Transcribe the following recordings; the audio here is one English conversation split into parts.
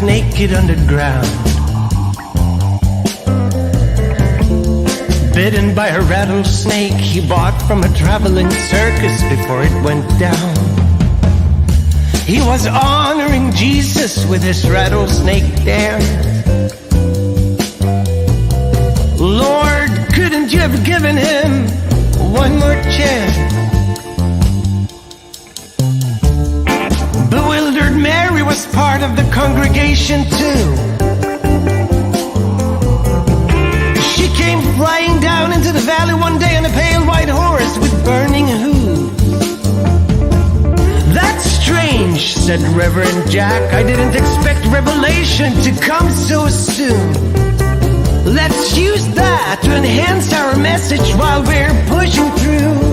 naked underground. Bitten by a rattlesnake he bought from a traveling circus before it went down. He was honoring Jesus with his rattlesnake dance. Lord, couldn't you have given him one more chance? Bewildered Mary was part of the congregation too. She came flying down into the valley one day on a pale white horse with burning hooves. That's strange, said Reverend Jack. I didn't expect revelation to come so soon. Let's use that to enhance our message while we're pushing through.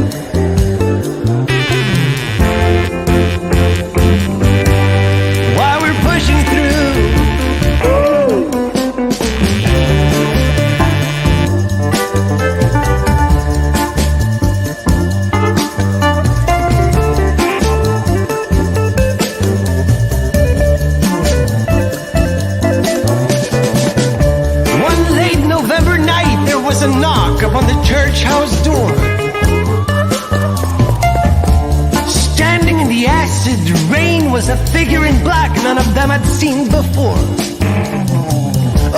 A knock upon the church house door. Standing in the acid rain was a figure in black none of them had seen before.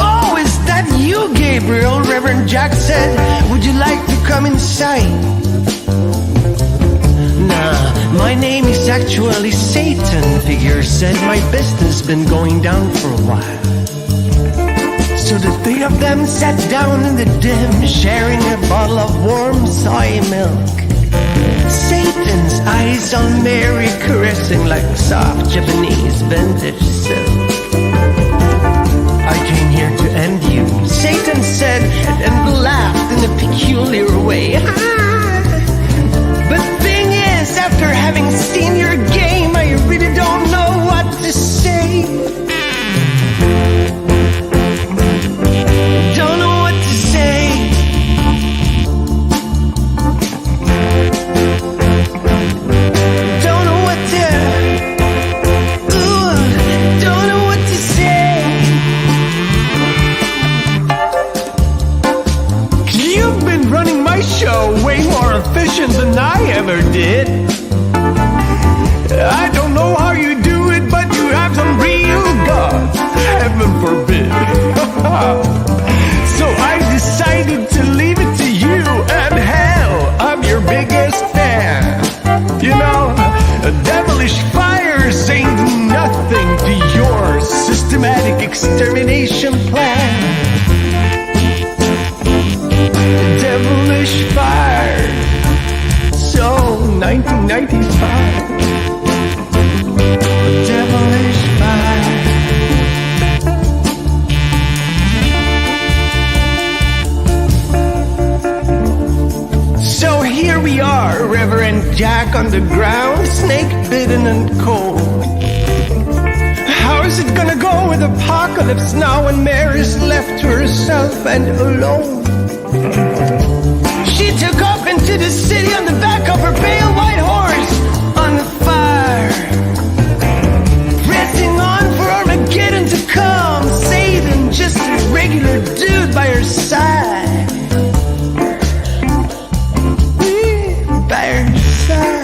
Oh, is that you, Gabriel? Reverend Jack said. Would you like to come inside? Nah, my name is actually Satan, the figure said. My business been going down for a while. So the three of them sat down in the dim, sharing a bottle of warm soy milk. Satan's eyes on Mary, caressing like soft Japanese vintage silk. I came here to end you, Satan said, and laughed in a peculiar way. But thing is, after having seen your game, I really don't know what to say. Than I ever did. I don't know how you do it, but you have some real guts. Heaven forbid. So I decided to leave it to you, and hell, I'm your biggest fan. You know, devilish fires ain't nothing to your systematic extermination plan. Devilish fires. So, 1995, devilish fire. So here we are, Reverend Jack on the ground, snake bitten and cold. How's it gonna go with apocalypse now when Mary's left to herself and alone? She took off into the city on the back of her pale white horse, on fire, pressing on for Armageddon to come. Satan, just a regular dude by her side, by her side.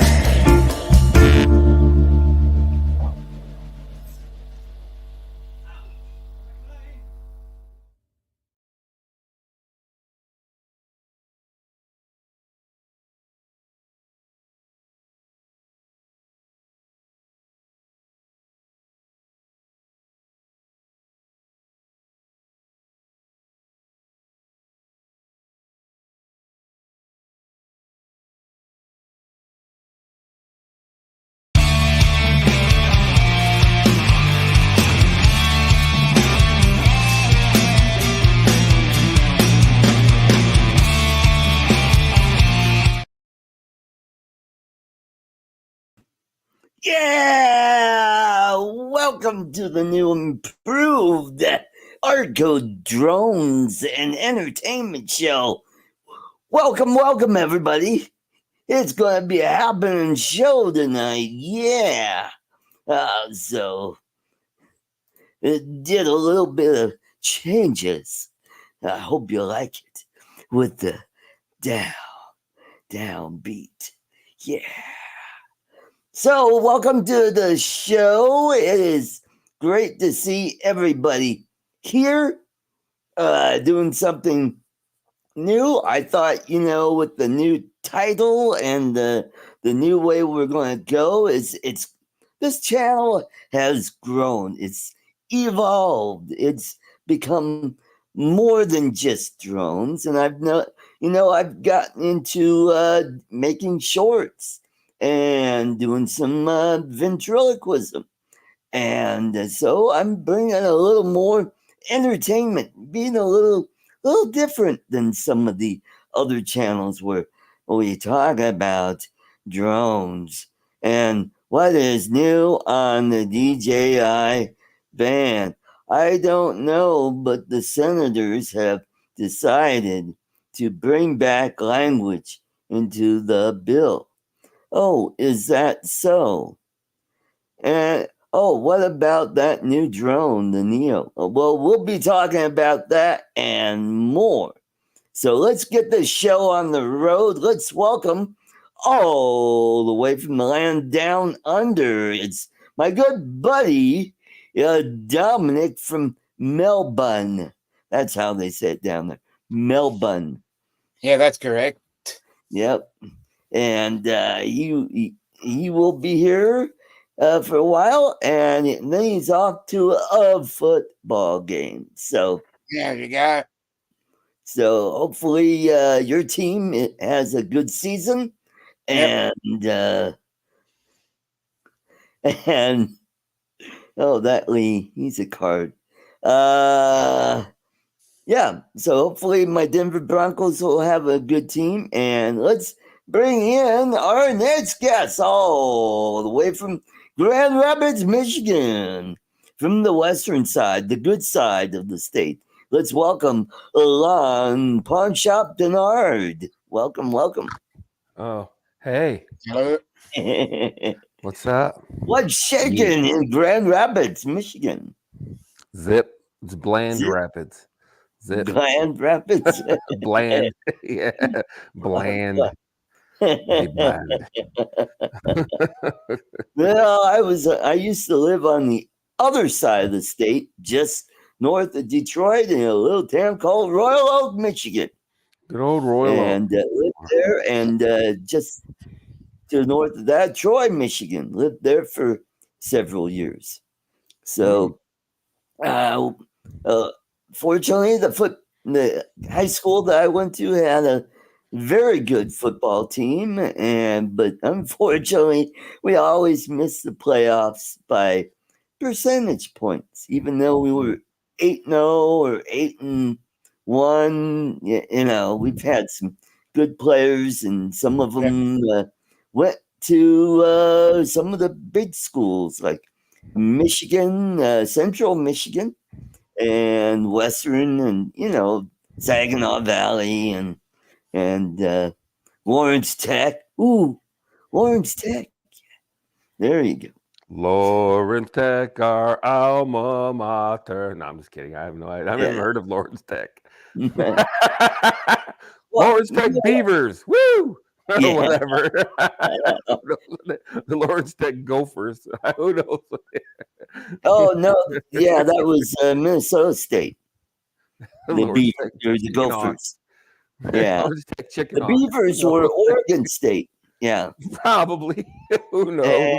Yeah! Welcome to the new improved ArtCo Drones and Entertainment show. Welcome, everybody. It's going to be a happening show tonight. Yeah. So did a little bit of changes. I hope you like it with the down beat. Yeah. So, welcome to the show. It is great to see everybody here doing something new. I thought, with the new title and the new way we're going to go it's this channel has grown. It's evolved. It's become more than just drones, and I've gotten into making shorts and doing some ventriloquism, and so I'm bringing a little more entertainment, being a little different than some of the other channels where we talk about drones and what is new on the DJI ban. I don't know, but the senators have decided to bring back language into the bill. Oh, is that so? And what about that new drone, the NEO? Well, we'll be talking about that and more. So let's get this show on the road. Let's welcome all the way from the land down under. It's my good buddy, Dominic from Melbourne. That's how they say it down there. Melbourne. Yeah, that's correct. Yep. And he will be here for a while, and then he's off to a football game. So There you go. So hopefully your team has a good season, and and that Lee, he's a card. Yeah. So hopefully my Denver Broncos will have a good team, and let's bring in our next guest all the way from Grand Rapids, Michigan, from the western side, the good side of the state. Let's welcome Lon Pawn Shop Denard. Welcome. Oh, hey. Hello. What's up? What's shaking in Grand Rapids, Michigan? Zip. It's Bland Zip. Rapids. Zip. Grand Rapids. Bland. Yeah. Bland. Hey, bland. Well, I used to live on the other side of the state, just north of Detroit, in a little town called Royal Oak, Michigan. Good old Royal and lived there, and just to the north of that, Troy, Michigan. Lived there for several years. So, fortunately, the high school that I went to had a very good football team, but unfortunately, we always missed the playoffs by percentage points, even though we were 8-0 or 8-1. We've had some good players, and some of them went to some of the big schools like Michigan, Central Michigan, and Western, and Saginaw Valley, and Lawrence Tech. Ooh, Lawrence Tech. There you go. Lawrence Tech, our alma mater. No, I'm just kidding. I have no idea. I've never heard of Lawrence Tech. Lawrence Tech Beavers. Woo! Or whatever. The Lawrence Tech Gophers. Who knows? Oh, no. Yeah, that was Minnesota State. The Beavers, the Gophers. Yeah. The Beavers were Oregon State. Yeah. Probably. Who knows?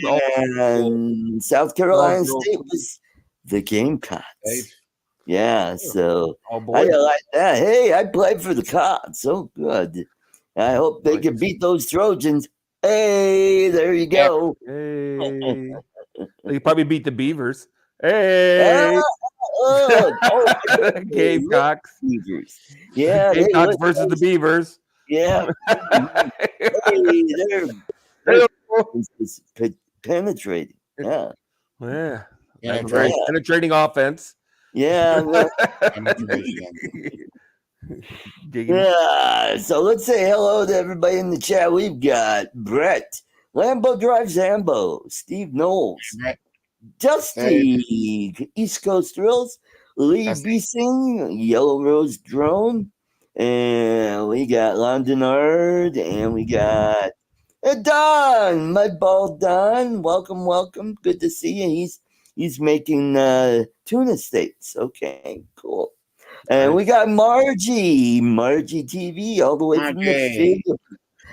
And South Carolina State was the Gamecocks. Yeah, so I like that. Hey, I played for the Cots. So good. I hope they can beat those Trojans. Hey, there you go. Hey. They probably beat the Beavers. Hey. Gamecocks. Beavers. Yeah. Gamecocks versus the Beavers. Yeah. They're penetrating. Yeah. Yeah. Very penetrating offense. Yeah. Yeah. So let's say hello to everybody in the chat. We've got Brett, Lambo Drive Zambo, Steve Knowles, Dusty, East Coast Thrills, Lee Dusty. Beesing, Yellow Rose Drone, and we got London Ard, and we got Don, my bald Don. Welcome, welcome. Good to see you. He's making tuna steaks. Okay, cool. And we got Margie TV, all the way from the Margie. Philippines.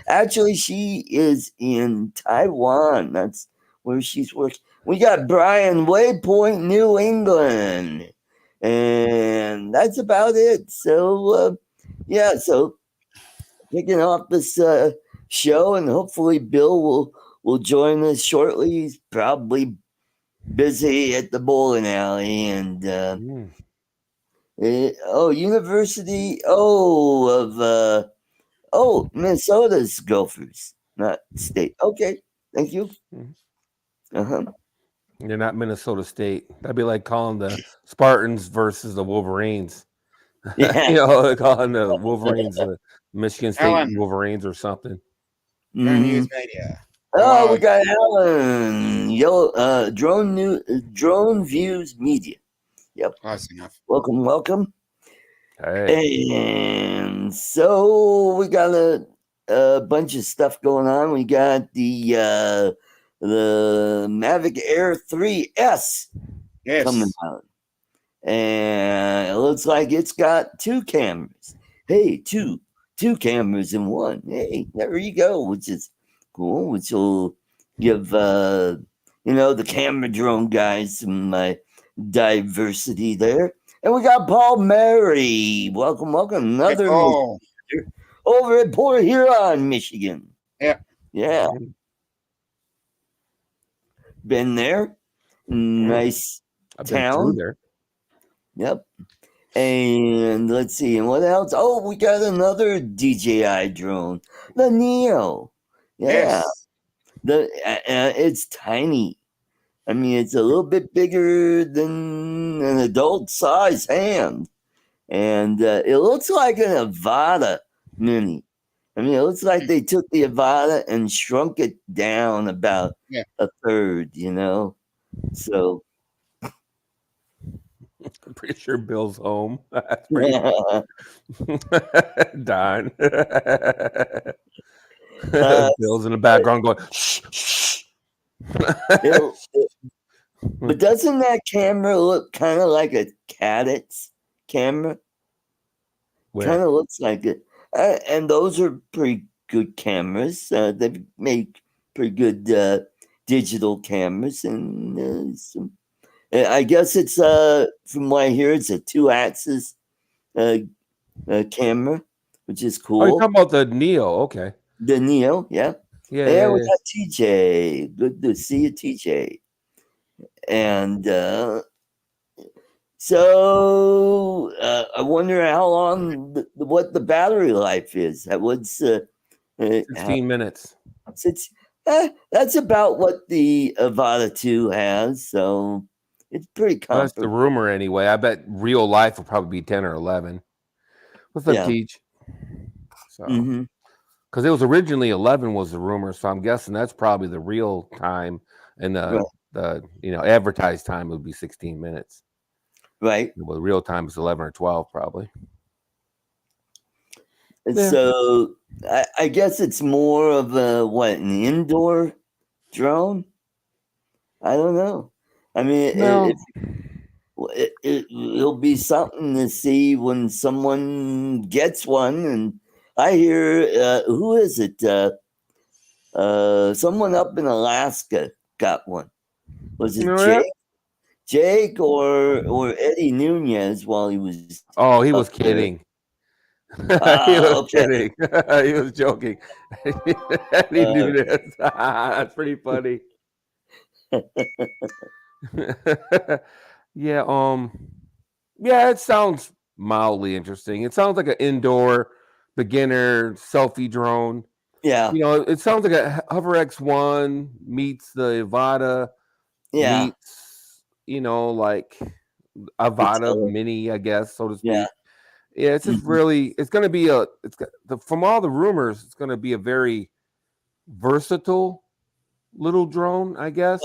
Actually, she is in Taiwan. That's where she's working. We got Brian, Waypoint, New England. And that's about it. So, yeah, so kicking off this show, and hopefully Bill will join us shortly. He's probably busy at the bowling alley. And, University, Minnesota's Gophers, not state. Okay, thank you. Uh-huh. You're not Minnesota State. That'd be like calling the Spartans versus the Wolverines. Yeah. You know, calling the Wolverines Michigan State Alan. Wolverines or something. Drone Mhm. News Media. Oh, we got Alan. Drone Views Media. Yep. Close enough. Welcome, welcome. Hey. And so we got a bunch of stuff going on. We got the Mavic Air 3S coming out. And it looks like it's got 2 cameras. Hey, two cameras in one. Hey, there you go, which is cool, which will give the camera drone guys some diversity there. And we got Paul Mary. Welcome, welcome. Another over at Port Huron, Michigan. Yeah. Been there. Nice I've town. been through there. Yep. And let's see. And what else? Oh, we got another DJI drone, the NEO. Yeah. It's tiny. I mean, it's a little bit bigger than an adult size hand. And it looks like an Avata mini. I mean, it looks like they took the Avata and shrunk it down about a third, So I'm pretty sure Bill's home. That's pretty Don. Bill's in the background going, shh, shh. But doesn't that camera look kind of like a Cadet's camera? Kind of looks like it. And those are pretty good cameras. They make pretty good digital cameras. And I guess it's, from what I hear, it's a 2-axis camera, which is cool. Oh, you're talking about the NEO. Okay. The NEO, yeah. Yeah. We got TJ. Good to see you, TJ. And so I wonder how long, what the battery life is. What's 16 minutes. That's about what the Avata 2 has. So it's pretty comparable. Well, that's the rumor anyway. I bet real life will probably be 10 or 11. What's up, Teach? So, because it was originally 11 was the rumor, so I'm guessing that's probably the real time, and the advertised time would be 16 minutes. Right. Well, the real time is 11 or 12 probably. So I guess it's more of an indoor drone? I don't know. I mean, it'll be something to see when someone gets one. And I hear, who is it? Someone up in Alaska got one. Was it Jake? Jake or Eddie Nunez while he was... Oh, he was kidding. He was kidding. He was joking. Eddie Nunez. That's pretty funny. Yeah, it sounds mildly interesting. It sounds like an indoor beginner selfie drone. Yeah. It sounds like a Hover X1 meets the Avata meets, like Avata mini, I guess, so to speak. Yeah, it's just really, it's going to be from all the rumors, it's going to be a very versatile little drone, I guess.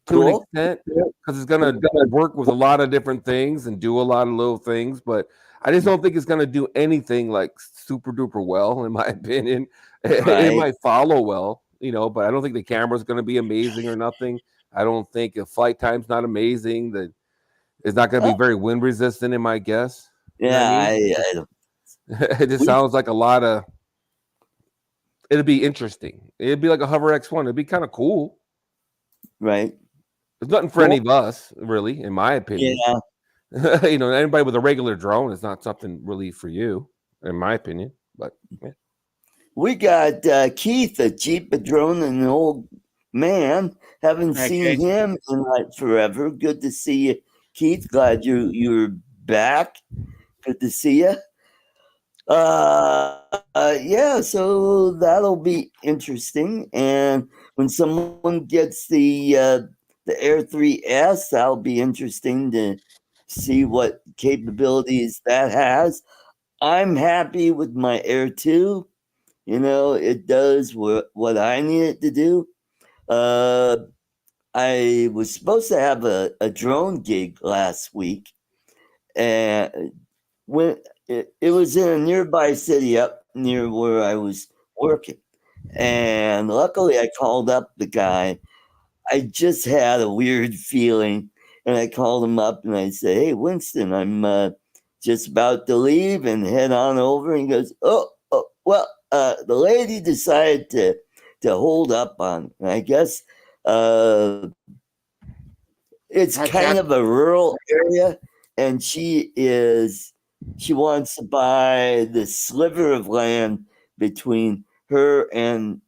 to an extent, because it's gonna work with a lot of different things and do a lot of little things, but I just don't think it's gonna do anything like super duper well, in my opinion. It might follow well, you know, but I don't think the camera's gonna be amazing or nothing. I don't think if flight time's not amazing, that it's not gonna be very wind resistant, in my guess. You know what I mean? It just sounds like a lot of. It'd be interesting. It'd be like a Hover X1. It'd be kind of cool, right? It's nothing for any of us, really, in my opinion. Yeah. You know, anybody with a regular drone is not something really for you, in my opinion. But yeah. We got Keith, a Jeep, a drone, and an old man. Haven't seen him in like forever. Good to see you, Keith. Glad you're back. Good to see you. Yeah, so that'll be interesting. And when someone gets the Air 3S, that'll be interesting to see what capabilities that has. I'm happy with my Air 2. You know, it does what I need it to do. I was supposed to have a drone gig last week, and when it was in a nearby city up near where I was working. And luckily, I called up the guy. I just had a weird feeling, and I called him up and I said, "Hey, Winston, I'm just about to leave and head on over." And he goes, "Oh, well, the lady decided to hold up on. I guess it's kind of a rural area, and she wants to buy the sliver of land between her and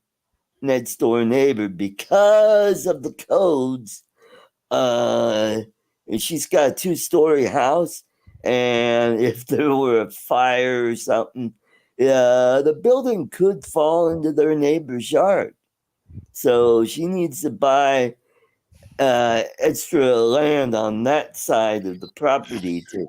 next door neighbor because of the codes. She's got a 2-story house, and if there were a fire or something, the building could fall into their neighbor's yard. So she needs to buy extra land on that side of the property to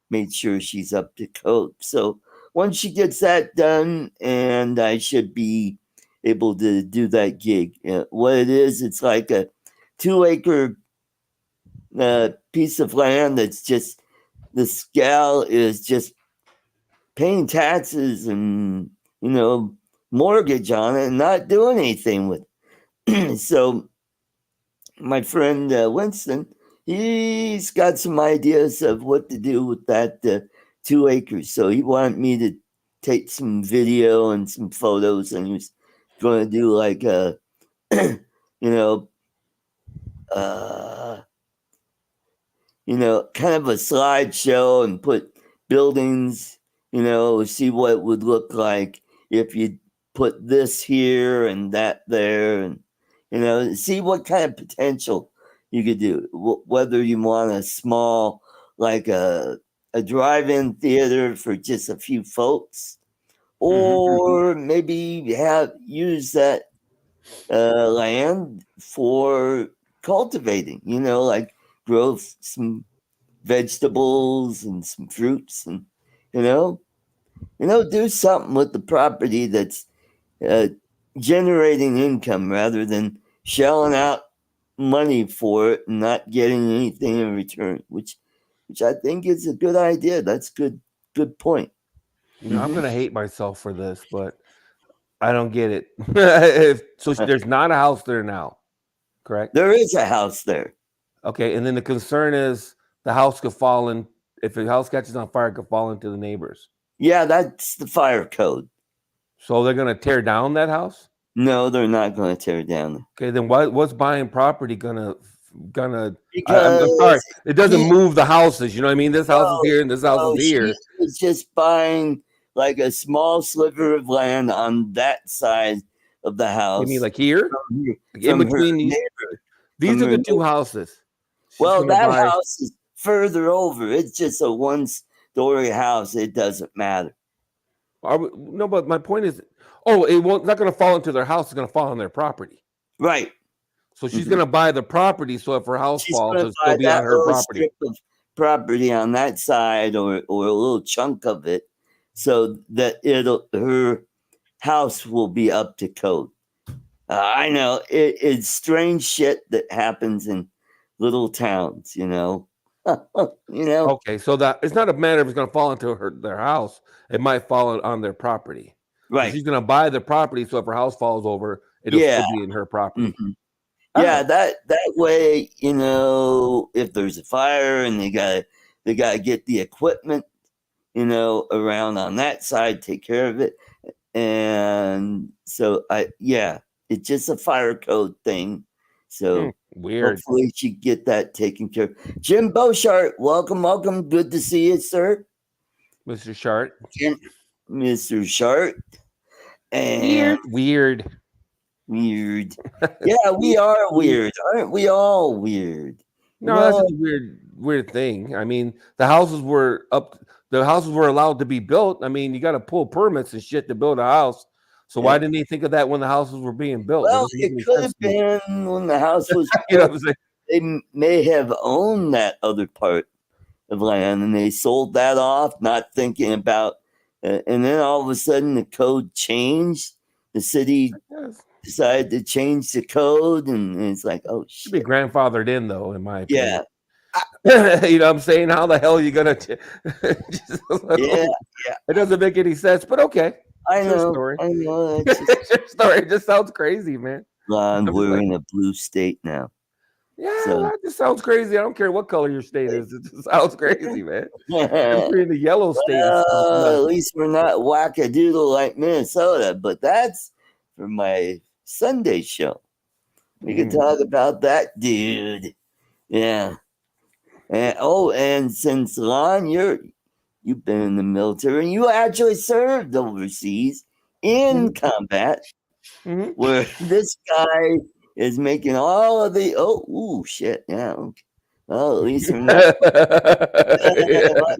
make sure she's up to code. So once she gets that done, and I should be able to do that gig. What it is, it's like a 2-acre piece of land that's just, the gal is just paying taxes and, you know, mortgage on it and not doing anything with it. So my friend Winston, he's got some ideas of what to do with that 2 acres. So he wanted me to take some video and some photos, and he was going to do like a, kind of a slideshow and put buildings, see what it would look like if you put this here and that there, and see what kind of potential you could do. Whether you want a small, like a drive-in theater for just a few folks, or maybe use that land for cultivating, like grow some vegetables and some fruits, and do something with the property that's generating income rather than shelling out money for it and not getting anything in return, which I think is a good idea. That's good point. I'm gonna hate myself for this, but I don't get it. So there's not a house there now, correct? There is a house there. Okay, and then the concern is the house could fall in. If the house catches on fire, it could fall into the neighbors. Yeah, that's the fire code. So they're gonna tear down that house? No, they're not going to tear it down. Okay, then what's buying property gonna? I'm Because sorry, it doesn't move the houses. You know what I mean? This house is here and this house is here. It's just buying like a small sliver of land on that side of the house. You mean like here? In between these are the two houses. Well, that house is further over. It's just a 1-story house. It doesn't matter. No, but my point is, it's not going to fall into their house. It's going to fall on their property. Right. So she's going to buy the property. So if her house falls, it'll still be on her property. Strip of property on that side, or a little chunk of it, so that her house will be up to code. I know it's strange shit that happens in little towns, you know. You know. Okay, so that it's not a matter of it's going to fall into their house. It might fall on their property. Right. She's going to buy the property, so if her house falls over, it'll still be in her property. Mm-hmm. Yeah, that way, you know, if there's a fire and they gotta get the equipment, you know, around on that side, take care of it. And so it's just a fire code thing. So weird. Hopefully she get that taken care of. Jim Beauchart, welcome. Good to see you, sir. Mr. Shart. Mr. Shart. And weird. Yeah, we are weird. Aren't we all weird? No, that's a weird thing. I mean, the houses were allowed to be built. I mean, you got to pull permits and shit to build a house. So why didn't he think of that when the houses were being built? Well, it could have been when the house was built. You know what I'm saying? They may have owned that other part of land and they sold that off, not thinking about and then all of a sudden the code changed. The city decided to change the code, and it's like, oh shit. Should be grandfathered in, though, in my opinion. Yeah. You know what I'm saying? How the hell are you gonna yeah. It doesn't make any sense, but okay. I know. It's story. It just sounds crazy, man. We're in a blue state now. Yeah, that just sounds crazy. I don't care what color your state is. It just sounds crazy, man. If you're in the yellow state. At least we're not wackadoodle like Minnesota, but that's for my Sunday show. We can talk about that, dude. Yeah. And since Lon, you've been in the military and you actually served overseas in combat, where this guy is making all of the shit. Yeah. Okay. Well, at least we're not.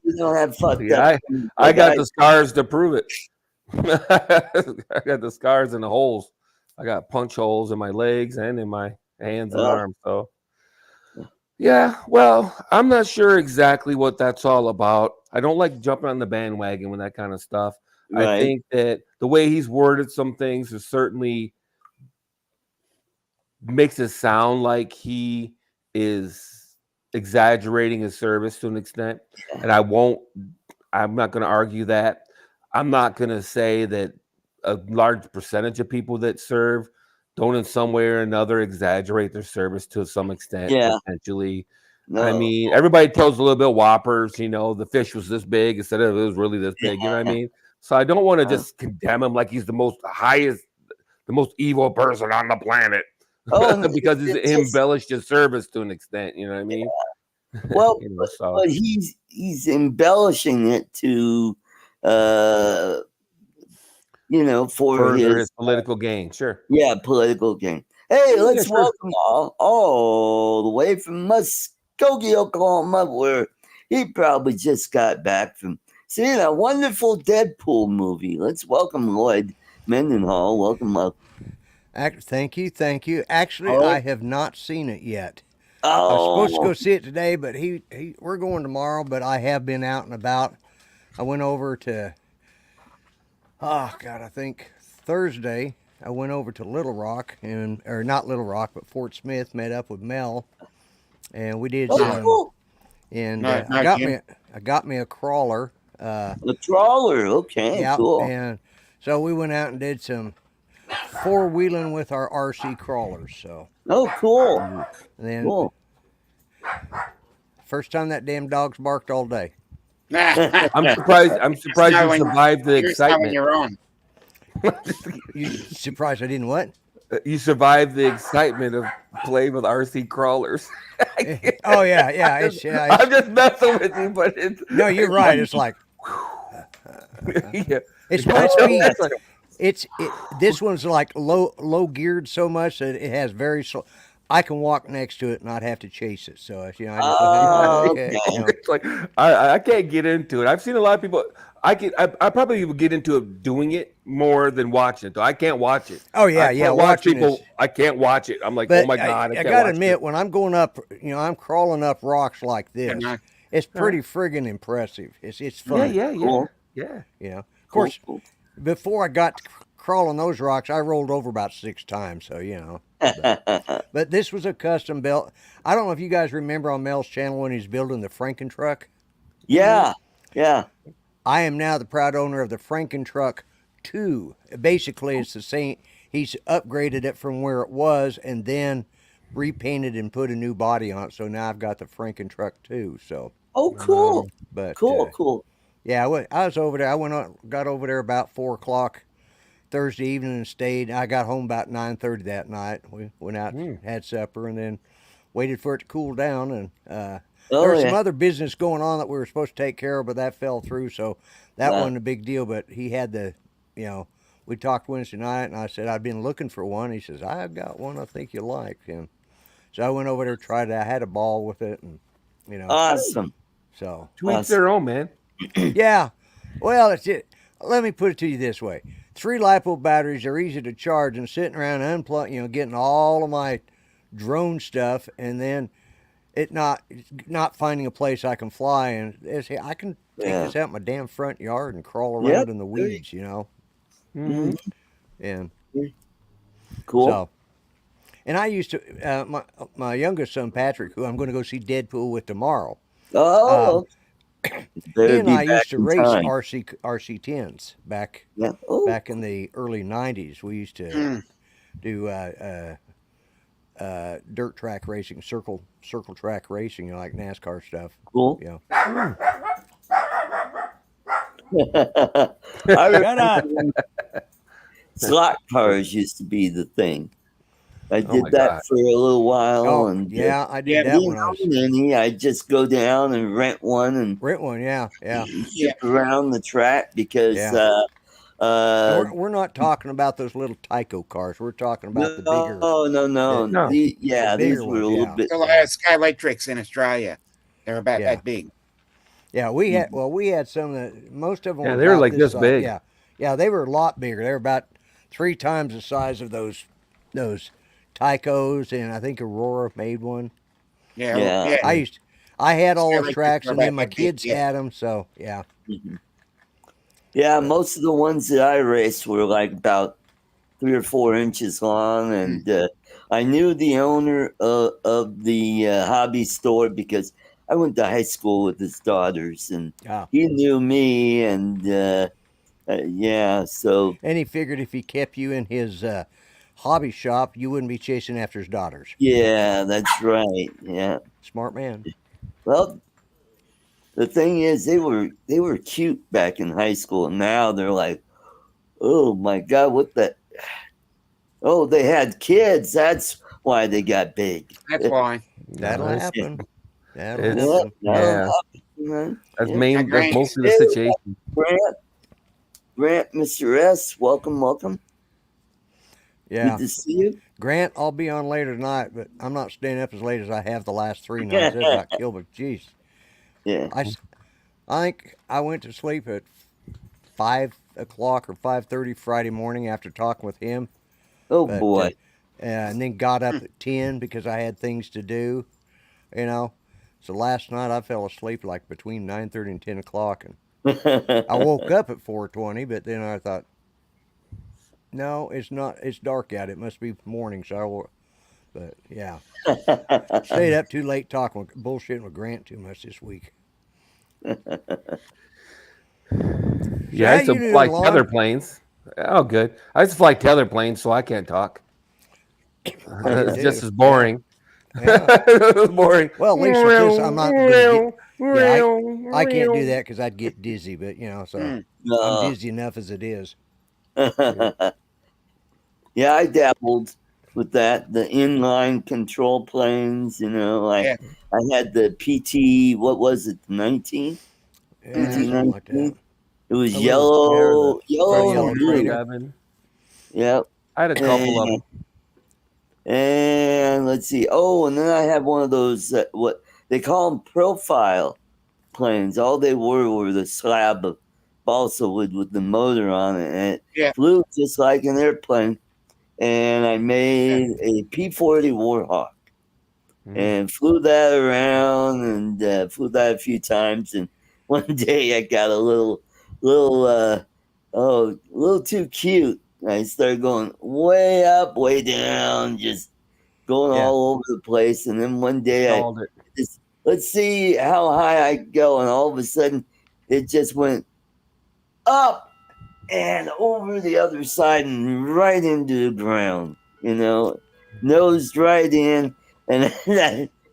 We don't have fucked up. I got the scars to prove it. I got the scars and the holes. I got punch holes in my legs and in my hands and arms. So, yeah. Well, I'm not sure exactly what that's all about. I don't like jumping on the bandwagon with that kind of stuff. Right. I think that the way he's worded some things is certainly makes it sound like he is exaggerating his service to an extent. And I'm not going to argue that. I'm not going to say that a large percentage of people that serve don't in some way or another exaggerate their service to some extent, potentially. No. I mean, everybody tells a little bit of whoppers, you know, the fish was this big instead of it was really this big, you know what I mean? So I don't want to just condemn him like he's the most evil person on the planet. Because he's embellished his service to an extent, you know what I mean? Yeah. Well, but he's embellishing it to for his political gain, sure. Yeah, political gain. Hey, let's welcome all the way from Muskogee, Oklahoma, where he probably just got back from seeing a wonderful Deadpool movie. Let's welcome Lloyd Mendenhall. Welcome. Thank you. Actually, I have not seen it yet. I was supposed to go see it today, but we're going tomorrow. But I have been out and about. I went over to, I think Thursday. I went over to Little Rock or not Little Rock, but Fort Smith. Met up with Mel, and we did some. Cool. And I got me a crawler. A trawler, okay, yeah, cool. And so we went out and did some four-wheeling with our RC crawlers. So. Oh, cool. And then first time that damn dog's barked all day. I'm surprised you survived the excitement. Your own. You surprised I didn't what? You survived the excitement of playing with RC crawlers. Oh yeah. I'm just messing with you, but it's no, you're right. It's like it's my speed. This one's like low geared so much that it has very slow. I can walk next to it and not have to chase it. So It's like I can't get into it. I've seen a lot of people. I probably would get into it doing it more than watching it. Though I can't watch it. Oh yeah. Watching people, I can't watch it. I'm like, oh my god! I gotta admit, when I'm going up, I'm crawling up rocks like this. It's pretty friggin' impressive. It's fun. Cool. Yeah. Of course, before I got to crawling those rocks, I rolled over about 6 times. So, you know. But this was a custom built. I don't know if you guys remember on Mel's channel when he's building the Franken truck. Yeah. Yeah. I am now the proud owner of the Franken truck 2. Basically, it's the same. He's upgraded it from where it was and then repainted and put a new body on it. So now I've got the Franken truck 2. So. Oh, cool. But cool. Yeah, I was over there. Got over there about 4 o'clock Thursday evening and stayed. I got home about 9:30 that night. We went out, had supper, and then waited for it to cool down. And there was some other business going on that we were supposed to take care of, but that fell through. So that wasn't a big deal. But he had we talked Wednesday night, and I said I'd been looking for one. He says I've got one I think you like, and so I went over there, tried it. I had a ball with it, and awesome. So to each their own, man. Yeah. Well, it's it. Let me put it to you this way: 3 LiPo batteries are easy to charge, and sitting around unplugging, getting all of my drone stuff, and then not finding a place I can fly, and I can take this out in my damn front yard and crawl around in the weeds, Mm-hmm. And cool. So, and I used to my youngest son Patrick, who I'm going to go see Deadpool with tomorrow. Oh. He and I used to race RC10s back in the early 90s. We used to do dirt track racing, circle track racing, like NASCAR stuff. Cool. Shut up. Slot cars used to be the thing. I did that for a little while, and I did that when I was. I just go down and rent one, yeah. Skip around the track because we're not talking about those little Tyco cars. We're talking about the bigger. No. These were a little bit. Skylectrics in Australia. They're about that big. Yeah, we had some that most of them. Yeah, they were like this big. Yeah, they were a lot bigger. They were about 3 times the size of those Tycos, and I think Aurora made one. Yeah. I had all those tracks, and then my kids had them. So yeah. Mm-hmm. Yeah, most of the ones that I raced were like about 3 or 4 inches long, and I knew the owner of the hobby store because I went to high school with his daughters, and he knew me, and so. And he figured if he kept you in his hobby shop, you wouldn't be chasing after his daughters. Yeah, that's right. Yeah, smart man. Well, the thing is, they were cute back in high school, and now they're like, oh my God, what the? Oh, they had kids. That's why they got big. That's why. That'll happen. That's most of the situation. Grant, Mr. S, welcome. Yeah. Good to see you. Grant, I'll be on later tonight, but I'm not staying up as late as I have the last 3 nights. That's not killed, but jeez. Yeah. I think I went to sleep at 5 o'clock or 5:30 Friday morning after talking with him. Oh, boy. And then got up at 10 because I had things to do, So last night I fell asleep like between 9:30 and 10 o'clock. And I woke up at 4:20, but then I thought, no, it's not. It's dark out. It must be morning. So but yeah. Stayed up too late bullshitting with Grant too much this week. I used to fly tether planes. Oh, good. I used to fly tether planes, so I can't talk. It's just as boring. Yeah. Boring. Well, at least with this, I'm not going to I can't do that because I'd get dizzy, but, so I'm dizzy enough as it is. Yeah, I dabbled with that. The inline control planes, I had the PT, what was it, 19? Yeah, PT like that. It was yellow and blue. Yep. I had a couple of them. And let's see. Oh, and then I had one of those, what they call them profile planes. All they were the slab of balsa wood with the motor on it. And it flew just like an airplane. And I made a P-40 Warhawk and flew that around and flew that a few times. And one day I got a little too cute I started going way up, way down, just going all over the place. And then one day I just, let's see how high I go. And all of a sudden it just went up and over the other side and right into the ground, nosed right in. And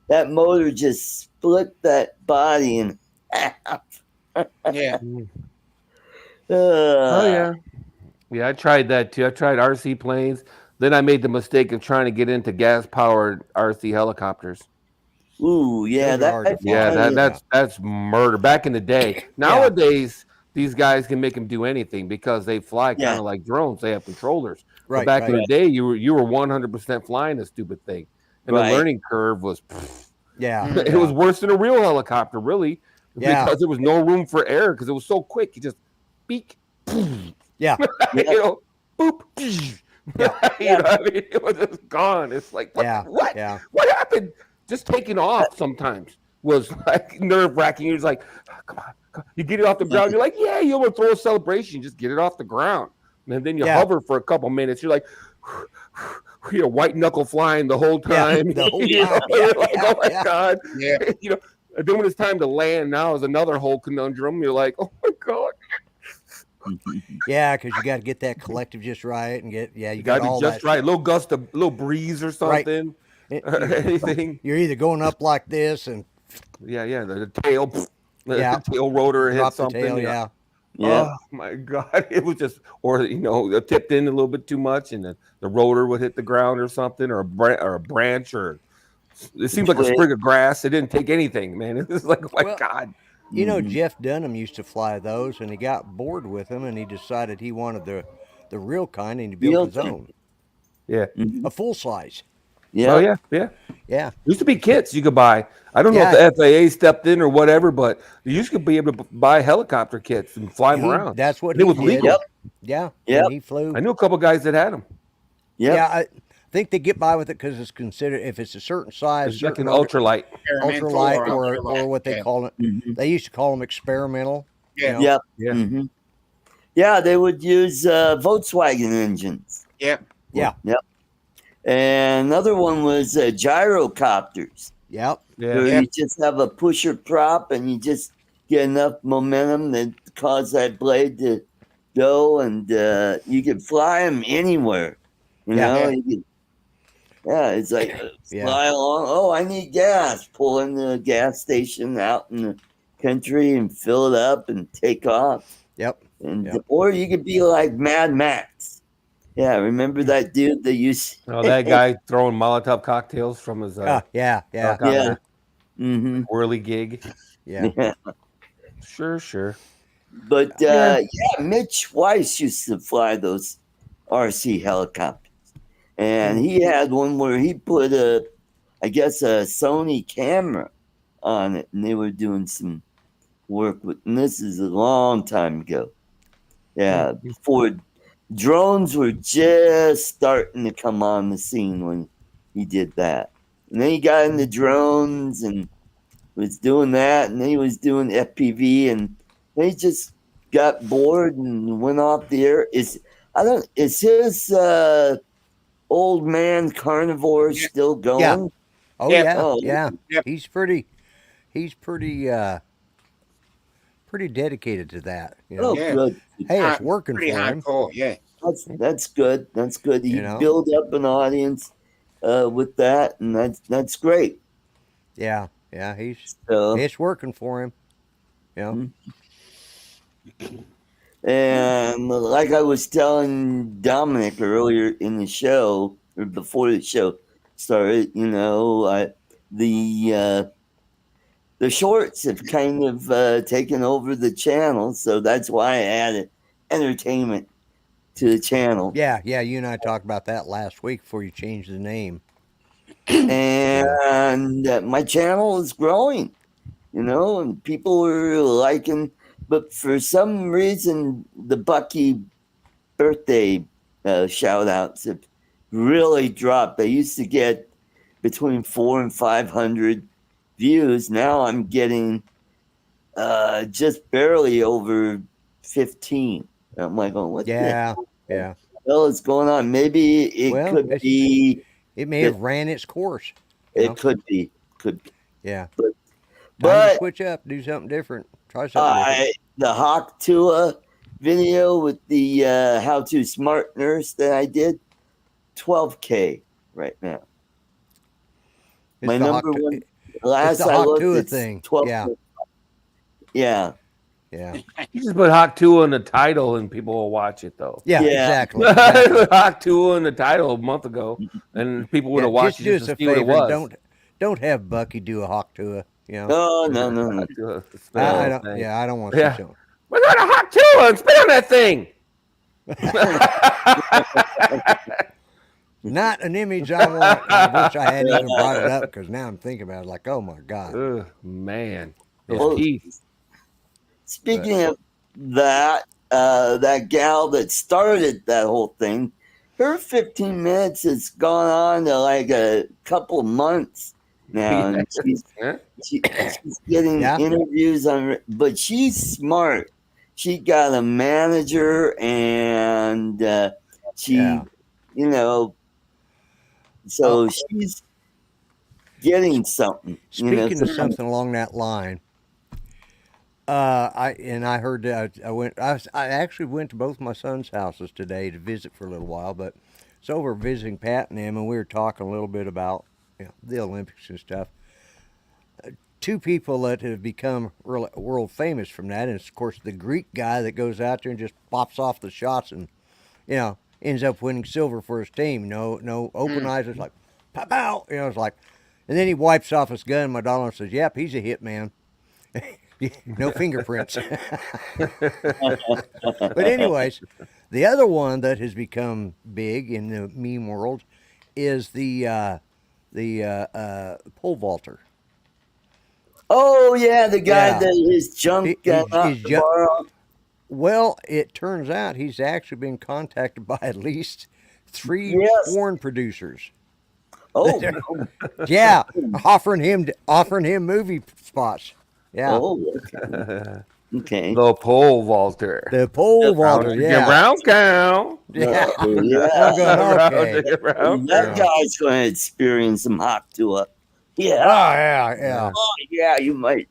that motor just split that body in half. Yeah. Oh yeah. Yeah, I tried that too. I tried RC planes. Then I made the mistake of trying to get into gas-powered RC helicopters. Ooh, yeah, that's murder. Back in the day. Nowadays, these guys can make them do anything because they fly kind of like drones. They have controllers. Right. But back in the day, you were 100% flying a stupid thing, and the learning curve was. It was worse than a real helicopter, really, because there was no room for error because it was so quick. You just beak. Yeah. Boop. You know what I mean? It was just gone. It's like, what? Yeah. What happened? Just taking off sometimes was like nerve-wracking. You're just like, oh, come on. You get it off the ground. You're like, yeah, you want to throw a celebration. Just get it off the ground. And then you hover for a couple minutes. You're like, you're white knuckle flying the whole time. The whole time. You're like, oh my God. Yeah. Then when it's time to land, now is another whole conundrum. You're like, oh my God. Yeah, because you got to get that collective just right and you got to all be just that right. A little gust, a little breeze or something. Right. Anything. You're either going up like this and the tail, the tail rotor hit something. Tail, Oh my God! It was just, or it tipped in a little bit too much, and the rotor would hit the ground or something, or a branch, or it seems like a sprig of grass. It didn't take anything, man. It was like, oh my God. Jeff Dunham used to fly those, and he got bored with them, and he decided he wanted the real kind, and he built his own. Yeah, a full size. Yeah. Oh yeah. Used to be kits you could buy. I don't know if the FAA stepped in or whatever, but you used to be able to buy helicopter kits and fly them around. That's what it was legal. Yeah. He flew. I knew a couple guys that had them. Yeah, I think they get by with it because it's considered, if it's a certain size, it's like an ultralight, or what they call it. Mm-hmm. They used to call them experimental. Yeah. Mm-hmm. Yeah, they would use Volkswagen engines. Yeah. And another one was gyrocopters. Yep. So you just have a pusher prop and you just get enough momentum that cause that blade to go, and you can fly them anywhere. It's like fly along. Oh, I need gas. Pull in the gas station out in the country and fill it up and take off. Yep. Or you could be like Mad Max. Yeah, remember that dude that used? That guy throwing Molotov cocktails from his whirly gig. Yeah. Sure. But Mitch Weiss used to fly those RC helicopters, and he had one where he put a Sony camera on it, and they were doing some work with. And this is a long time ago. Yeah, before drones were just starting to come on the scene when he did that. And then he got into drones and was doing that, and then he was doing FPV, and they just got bored and went off the air. Is his old man carnivore still going? Yeah. Oh yeah. He's pretty dedicated to that. Good. Hey, it's working for him. Yeah. That's good. That's good. He build up an audience with that, and that's great. Yeah. It's working for him. Yeah. And like I was telling Dominic earlier in the show, or before the show started, the shorts have kind of taken over the channel, so that's why I added entertainment to the channel. Yeah, you and I talked about that last week before you changed the name. And my channel is growing, and people are liking, but for some reason, the Bucky birthday shout outs have really dropped. I used to get between 400 and 500 views. Now I'm getting just barely over 15. I'm like, oh, what? Yeah. hell is going on? Maybe it could be. It may have ran its course. It could be. Could be. Yeah. But Time to switch up, do something different, try something different. The Hawk Tua video with the How to Smart Nurse that I did, 12K right now. It's My number one. Last it's the I Hawk looked, Tua it's thing. 12. Yeah. You just put Hawk Tua in the title and people will watch it though. Yeah. Exactly. Hawk Tua in the title a month ago, and people would have watched it just to see what it was. Don't have Bucky do a Hawk Tua. You know? No. I don't. Yeah, I don't want to see something. We're going to Hawk Tua and spit on that thing. Not an image I want. I wish I hadn't even brought it up because now I'm thinking about it like, oh my God. Man. Well, speaking of that, that gal that started that whole thing, her 15 minutes has gone on to like a couple of months now. And she's getting interviews on, but she's smart. She got a manager and you know, so she's getting something. Speaking of something along that line, I heard I actually went to both my son's houses today to visit for a little while, but it's over visiting Pat and him, and we were talking a little bit about the Olympics and stuff. Two people that have become world famous from that, and it's of course the Greek guy that goes out there and just pops off the shots and ends up winning silver for his team. No open eyes. It's like pow pow. It's like, and then he wipes off his gun. My daughter says, "Yep, he's a hit man." No fingerprints. But anyways, the other one that has become big in the meme world is the pole vaulter. Oh yeah, the guy that his junk Well, it turns out he's actually been contacted by at least 3 porn producers. Oh, yeah, offering him movie spots. Yeah. Oh, okay. The pole vaulter. The pole vaulter. Yeah. Brown cow. Yeah. Okay. That guy's going to experience some Hawk Tua. Yeah. Oh yeah. Oh yeah, you might.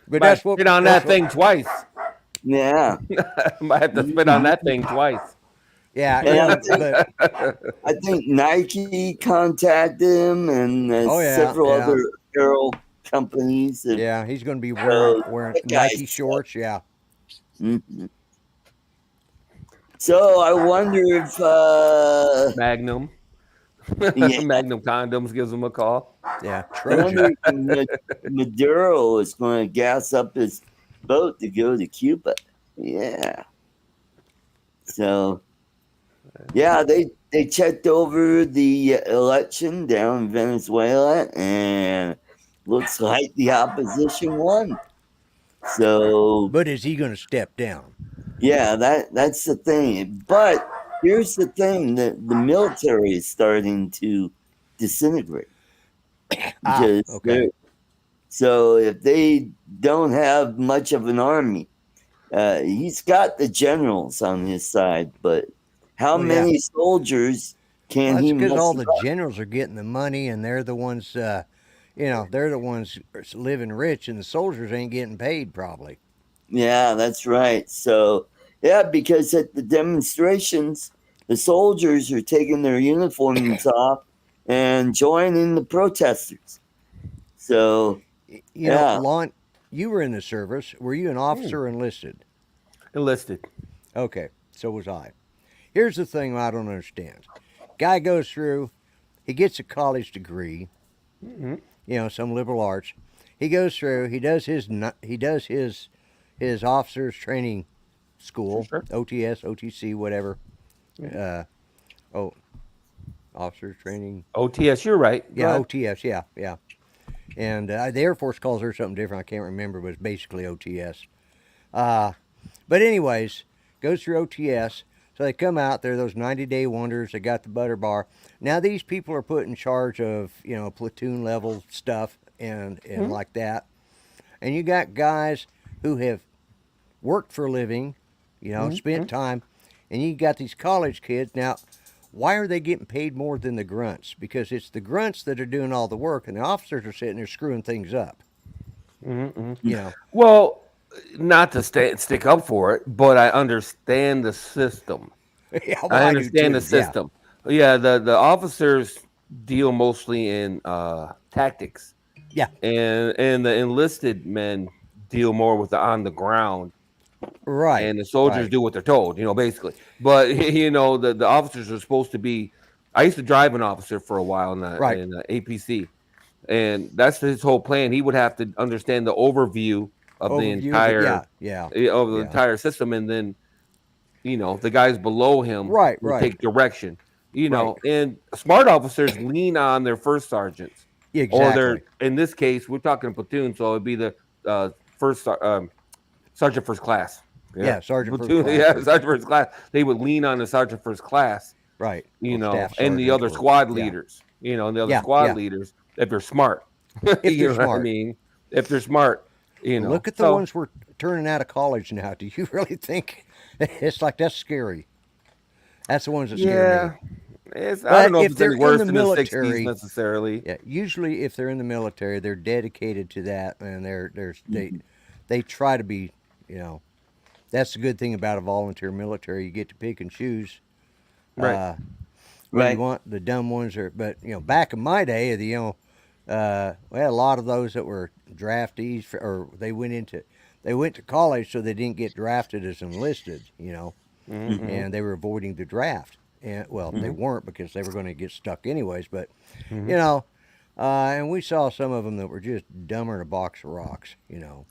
But that's what spit on that thing twice. Yeah. Might have to spit on that thing twice. Yeah. I think Nike contacted him and several other apparel companies. Yeah, he's going to be wearing Nike shorts. Yeah. Mm-hmm. So I wonder if Magnum condoms gives him a call. Yeah, I wonder if Maduro is going to gas up his boat to go to Cuba. Yeah. So, yeah, they checked over the election down in Venezuela, and looks like the opposition won. So, but is he going to step down? Yeah, that's the thing. But here's the thing: the military is starting to disintegrate. Okay. So if they don't have much of an army, he's got the generals on his side, but how many soldiers can he? Because all the generals are getting the money, and they're the ones, they're the ones living rich, and the soldiers ain't getting paid probably. Yeah, that's right. So yeah, because at the demonstrations, the soldiers are taking their uniforms off and joining the protesters. So, Lon, you were in the service. Were you an officer or enlisted? Enlisted. Okay, so was I. Here's the thing I don't understand. Guy goes through, he gets a college degree, some liberal arts. He goes through, he does his officers training school, sure. OTS, OTC, whatever. Officers training. OTS, you're right. Yeah, OTS, yeah. And the Air Force calls her something different. I can't remember, but it's basically OTS. But anyways, goes through OTS. So they come out, they're those 90-day wonders. They got the butter bar. Now these people are put in charge of, platoon level stuff and like that. And you got guys who have worked for a living, spent time, and you got these college kids now. Why are they getting paid more than the grunts? Because it's the grunts that are doing all the work, and the officers are sitting there screwing things up. Mm-hmm. You know. Well, not to stick up for it, but I understand the system. Yeah, well, I understand the too. system. Yeah, the officers deal mostly in tactics. Yeah. And the enlisted men deal more with the on the ground. Right. And the soldiers do what they're told, basically. But the officers are supposed to be. I used to drive an officer for a while in the APC, and that's his whole plan. He would have to understand the overview of the entire entire system, and then the guys below him will take direction. And smart officers lean on their first sergeants. Exactly. Or they're, in this case, we're talking platoon, so it'd be the sergeant first class. Yeah, sergeant platoon, first class. Yeah, sergeant first class. They would lean on the sergeant first class. Right. And the other squad leaders. And the other squad leaders, if they're smart. If they're smart. What I mean? If they're smart. Look at the ones we're turning out of college now. Do you really think it's like that's scary? That's the ones that scare me. I don't know if it's any worse than the 60s necessarily. Yeah, usually if they're in the military, they're dedicated to that, and they try to be. That's the good thing about a volunteer military. You get to pick and choose. Right. You want the dumb ones, but back in my day, we had a lot of those that were draftees, or they went to college, so they didn't get drafted as enlisted. And they were avoiding the draft. And they weren't, because they were going to get stuck anyways. But and we saw some of them that were just dumber than a box of rocks.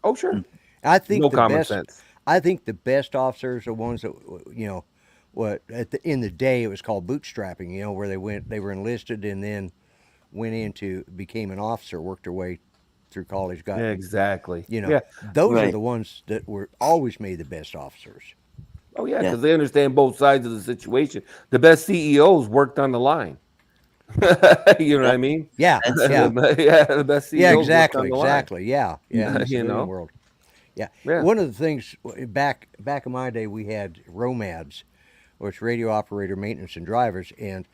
Oh, sure. I think no common sense. I think the best officers are ones that in the day it was called bootstrapping. Where they were enlisted and then became an officer, worked their way through college. Exactly. Those are the ones that were always made the best officers. Oh, yeah, because they understand both sides of the situation. The best CEOs worked on the line. You know what I mean? Yeah. The best CEOs. Yeah, exactly. Worked on the Exactly. line. Yeah. In the civilian world. Yeah. One of the things back in my day, we had ROMADs, which radio operator maintenance and drivers, and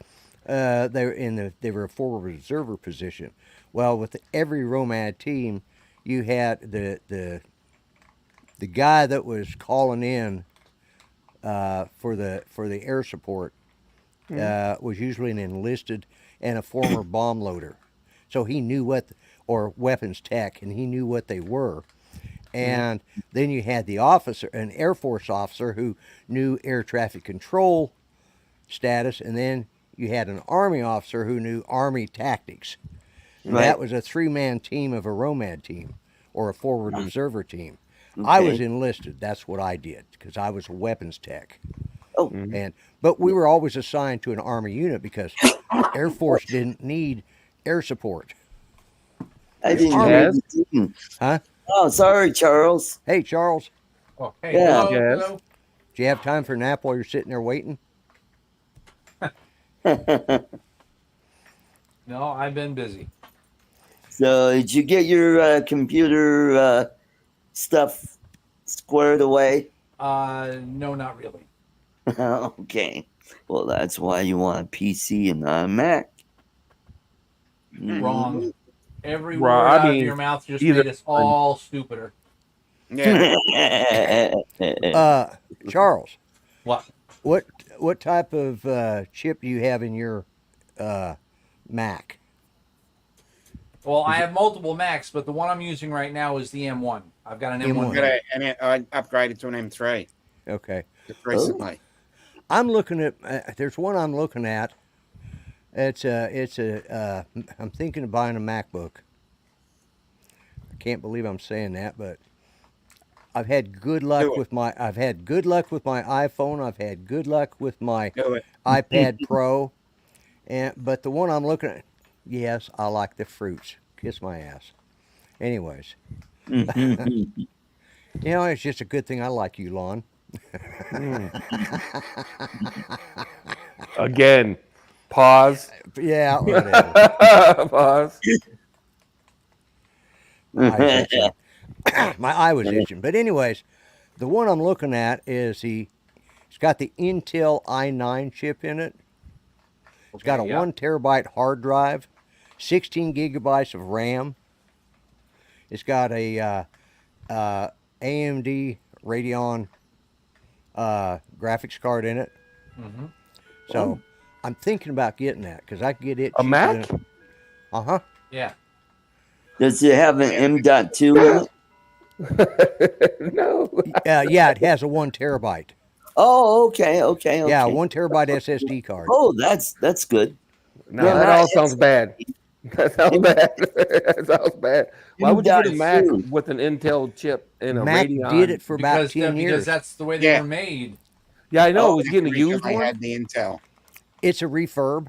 they were a forward observer position. Well, with every ROMAD team, you had the guy that was calling in for the air support was usually an enlisted and a former bomb loader, so he knew or weapons tech, and he knew what they were. And then you had the officer, an Air Force officer, who knew air traffic control status, and then you had an Army officer who knew Army tactics. Right. That was a 3-man team of a ROMAD team, or a forward observer team. Okay. I was enlisted. That's what I did, because I was a weapons tech. Oh. But we were always assigned to an Army unit, because Air Force didn't need air support. I didn't. Huh? Oh, sorry, Charles. Hey, Charles. Oh, hey. Yeah. Hello. Do you have time for a nap while you're sitting there waiting? No, I've been busy. So, did you get your computer stuff squared away? No, not really. Okay. Well, that's why you want a PC and not a Mac. Wrong. Every word out of your mouth just made us all stupider. Yeah. Charles. What? What type of chip do you have in your Mac? Well, I have multiple Macs, but the one I'm using right now is the M1. I've got an M1. I upgraded to an M3. Okay. Just recently. I'm looking at. There's one I'm looking at. I'm thinking of buying a MacBook. I can't believe I'm saying that, but I've had good luck with my. I've had good luck with my iPhone. I've had good luck with my iPad Pro, but the one I'm looking at, yes, I like the fruits. Kiss my ass. Anyways, it's just a good thing I like you, Lon. Again. Pause. Yeah, whatever. Pause. My eye was itching. But anyways, the one I'm looking at is he's got the Intel i9 chip in it. It's got a 1 terabyte hard drive, 16 gigabytes of RAM. It's got a AMD Radeon graphics card in it. Mm-hmm. So I'm thinking about getting that because I can get it. A Mac? Yeah. Does it have an M.2 in it? No. Yeah, it has a 1 terabyte. Oh, okay. Yeah, 1 terabyte SSD card. Oh, that's good. No, that all sounds bad. That sounds bad. That sounds bad. Why would you get a Mac with an Intel chip and a Mac Radeon? did it for about 10 years. Because that's the way they were made. Yeah, I know. It was getting a used one. I had the Intel. It's a refurb.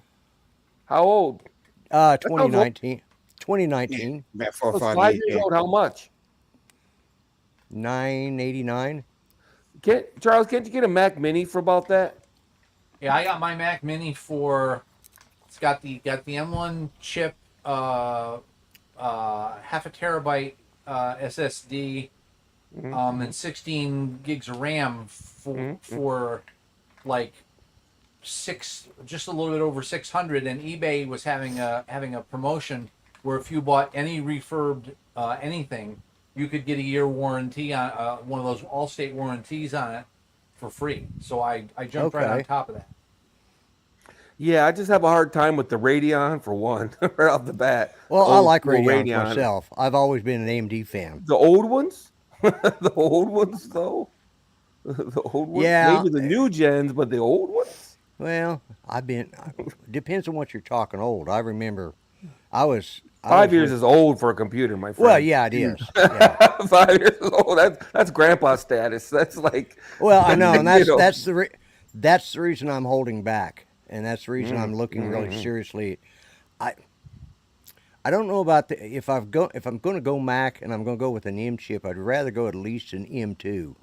How old? 2019. 2019. Yeah, about 4 or 5 5 years. years old. How much? $989. Charles, can't you get a Mac Mini for about that? Yeah, I got my Mac Mini for. It's got the M1 chip, half a terabyte SSD, and 16 gigs of RAM for like just a little bit over 600. And eBay was having a promotion where if you bought any refurbed anything, you could get a year warranty on one of those Allstate warranties on it for free. So I jumped right on top of that. Yeah, I just have a hard time with the Radeon for one, right off the bat. Well, I like Radeon myself. I've always been an AMD fan. The old ones? The old ones, though? The old ones? Yeah. Maybe the new gens, but the old ones? Well, depends on what you're talking old. I remember I was... 5 years is old for a computer, my friend. Well, yeah, it is. Yeah. 5 years old. That's grandpa status. That's like... Well, I know, and that's the reason I'm holding back. And that's the reason I'm looking really seriously. I don't know about if I'm going to go Mac and I'm going to go with an M chip, I'd rather go at least an M2.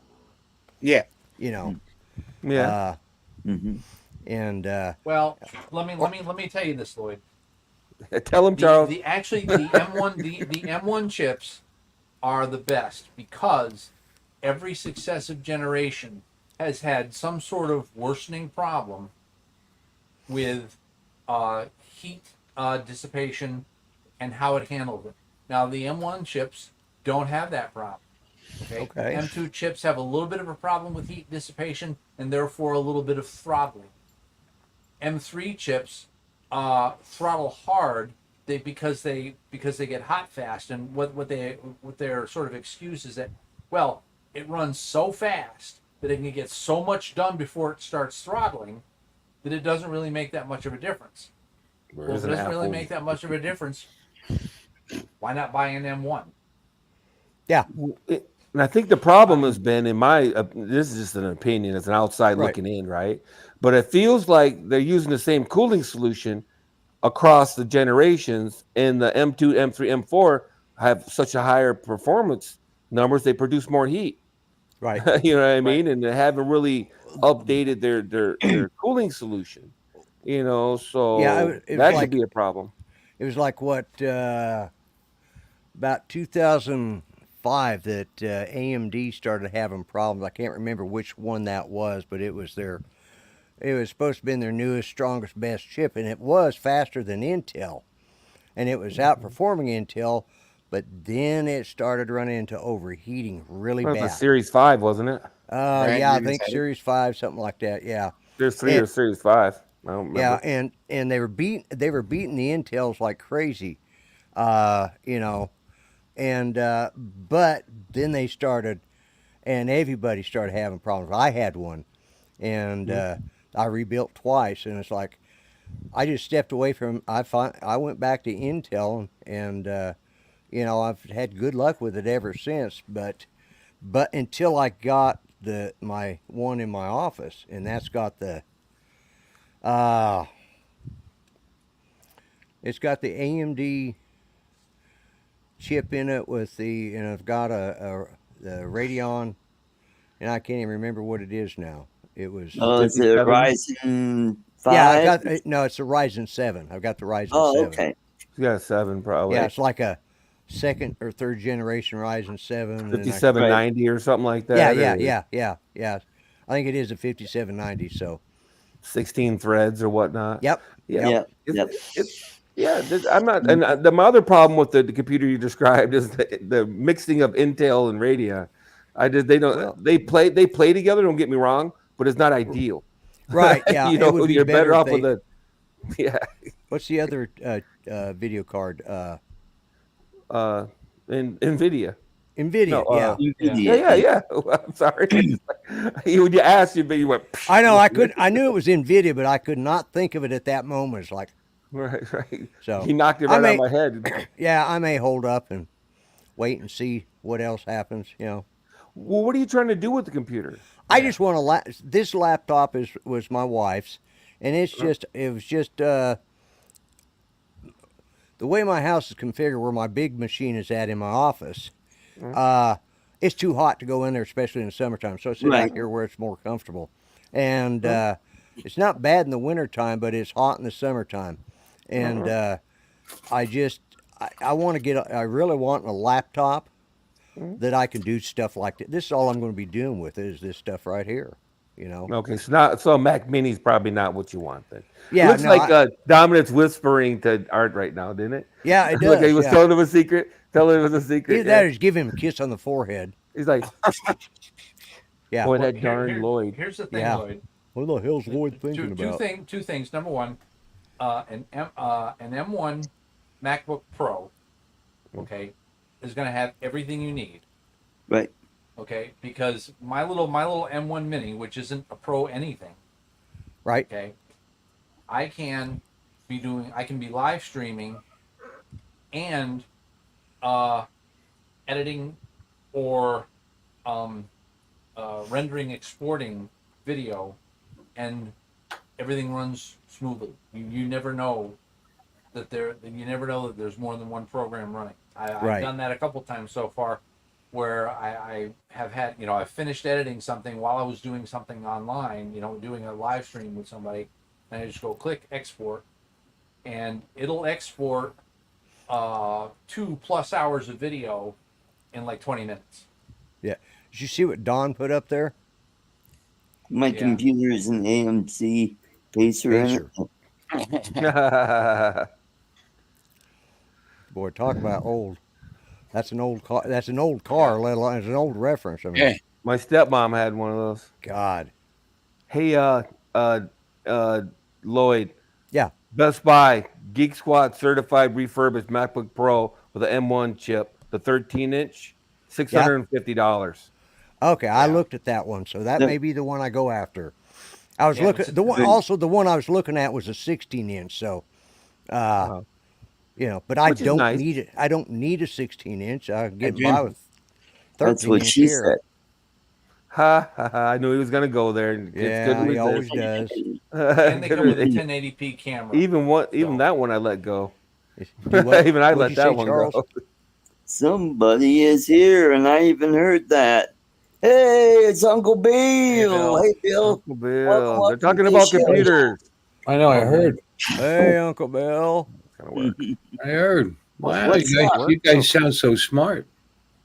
Yeah. You know. Yeah. And well, let me tell you this, Lloyd. Tell him, Charles. The M1 chips are the best because every successive generation has had some sort of worsening problem with heat dissipation and how it handles it. Now, the M1 chips don't have that problem. Okay. M2 chips have a little bit of a problem with heat dissipation and therefore a little bit of throttling. M3 chips throttle hard because they get hot fast, and what their sort of excuse is that, well, it runs so fast that it can get so much done before it starts throttling that it doesn't really make that much of a difference. Well, if it doesn't really make that much of a difference, why not buy an M1? Yeah. And I think the problem has been, this is just an opinion, it's an outside looking in, right? But it feels like they're using the same cooling solution across the generations, and the M2, M3, M4 have such a higher performance numbers, they produce more heat. Right. You know what I mean? And they haven't really updated their cooling solution. You know, so that could be a problem. It was like what about 2005 that AMD started having problems. I can't remember which one that was, but it was supposed to be their newest, strongest, best chip, and it was faster than Intel, and it was outperforming Intel. But then it started running into overheating really bad. It was a Series 5, wasn't it? Yeah, I think Series 5, something like that. Yeah. There's 3 or Series 5. I don't remember. Yeah, and they were beating the Intels like crazy, you know, and but then they started, and everybody started having problems. I had one, and I rebuilt twice, and it's like I just stepped away from. I went back to Intel, and you know, I've had good luck with it ever since. But until I got my one in my office, and that's got the it's got the AMD chip in it with and I've got the Radeon, and I can't even remember what it is now. It was it's a Ryzen 5? Yeah, it's a Ryzen 7. I've got the Ryzen 7. Oh, okay. You got a 7 probably. Yeah, it's like a second or third generation Ryzen 7. 5790 or something like that. Yeah. I think it is a 5790. So 16 threads or whatnot. Yep. Yeah. I'm not. And my other problem with the computer you described is the mixing of Intel and Radeon. They play together. Don't get me wrong, but it's not ideal. Right. Yeah. It would be you're better off with a. Yeah. What's the other video card? NVIDIA. NVIDIA. No, NVIDIA. Yeah. I'm sorry. When you asked, you went. I know. I knew it was NVIDIA, but I could not think of it at that moment. It's like. Right. So he knocked it right out of my head. Yeah, I may hold up and wait and see what else happens. Well, what are you trying to do with the computer? I just want to. This laptop was my wife's, and it was just the way my house is configured, where my big machine is at in my office. It's too hot to go in there, especially in the summertime. So I sit out here where it's more comfortable, and it's not bad in the wintertime, but it's hot in the summertime. And I really want a laptop that I can do stuff like that. This is all I'm going to be doing with it, is this stuff right here. Okay, so Mac Mini's probably not what you want then. Yeah, it looks Dominant's whispering to Art right now, didn't it? Yeah, it does. Look, he was telling him a secret. Telling him it was a secret. Either that or just give him a kiss on the forehead. He's like, yeah. Boy, that darn Lloyd. Here's the thing, Lloyd. What the hell's Lloyd thinking about? Two things. Number one, an M1 MacBook Pro, okay, is going to have everything you need. Right. Okay, because my little M1 Mini, which isn't a Pro anything. Right. Okay. I can be live streaming and editing or rendering, exporting video, and everything runs smoothly. You never know that there's more than one program running. I've done that a couple times so far, where I have had, I've finished editing something while I was doing something online, doing a live stream with somebody, and I just go click export, and it'll export 2+ hours of video in like 20 minutes. Yeah. Did you see what Don put up there? My computer is an AMC Pacer. Boy, talk about old. That's an old car. That's an old car, let alone it's an old reference. I mean, my stepmom had one of those. God. Hey, Lloyd. Yeah. Best Buy Geek Squad certified refurbished MacBook Pro with an M1 chip, the 13-inch, $650. Okay, I looked at that one, so that may be the one I go after. I was looking the one I was looking at was a 16-inch, so but I don't need it. I don't need a 16-inch. I can get by with 13-inch. That's what she said. I knew he was gonna go there. He always does. And they come with a 1080p camera. Even that one I let go. Even I let that one go. Somebody is here, and I even heard that. Hey, it's Uncle Bill. Hey, Bill. Uncle Bill. They're talking about computers. I know. I heard. Hey, Uncle Bill. I heard. Wow, you guys sound so smart.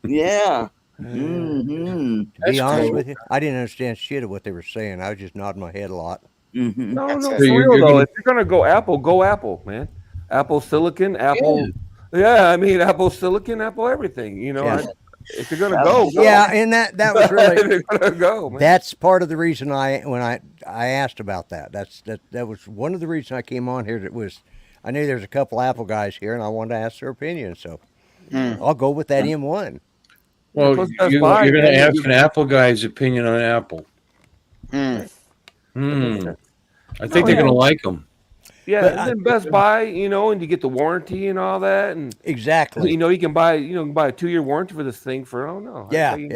Yeah. To be honest with you, I didn't understand shit of what they were saying. I was just nodding my head a lot. No, for real though. If you're gonna go Apple, man. Apple Silicon, Apple. Yeah, I mean Apple Silicon, Apple everything. If you're gonna go. Yeah, and that was really go, man. That's part of the reason I asked about that. That was one of the reasons I came on here. I knew there's a couple Apple guys here, and I wanted to ask their opinion. So I'll go with that M1. Well, you're going to ask an Apple guy's opinion on Apple. I think they're going to like them. Yeah, and then Best Buy, and you get the warranty and all that, and exactly. You can buy a 2-year warranty for this thing for Yeah. Okay,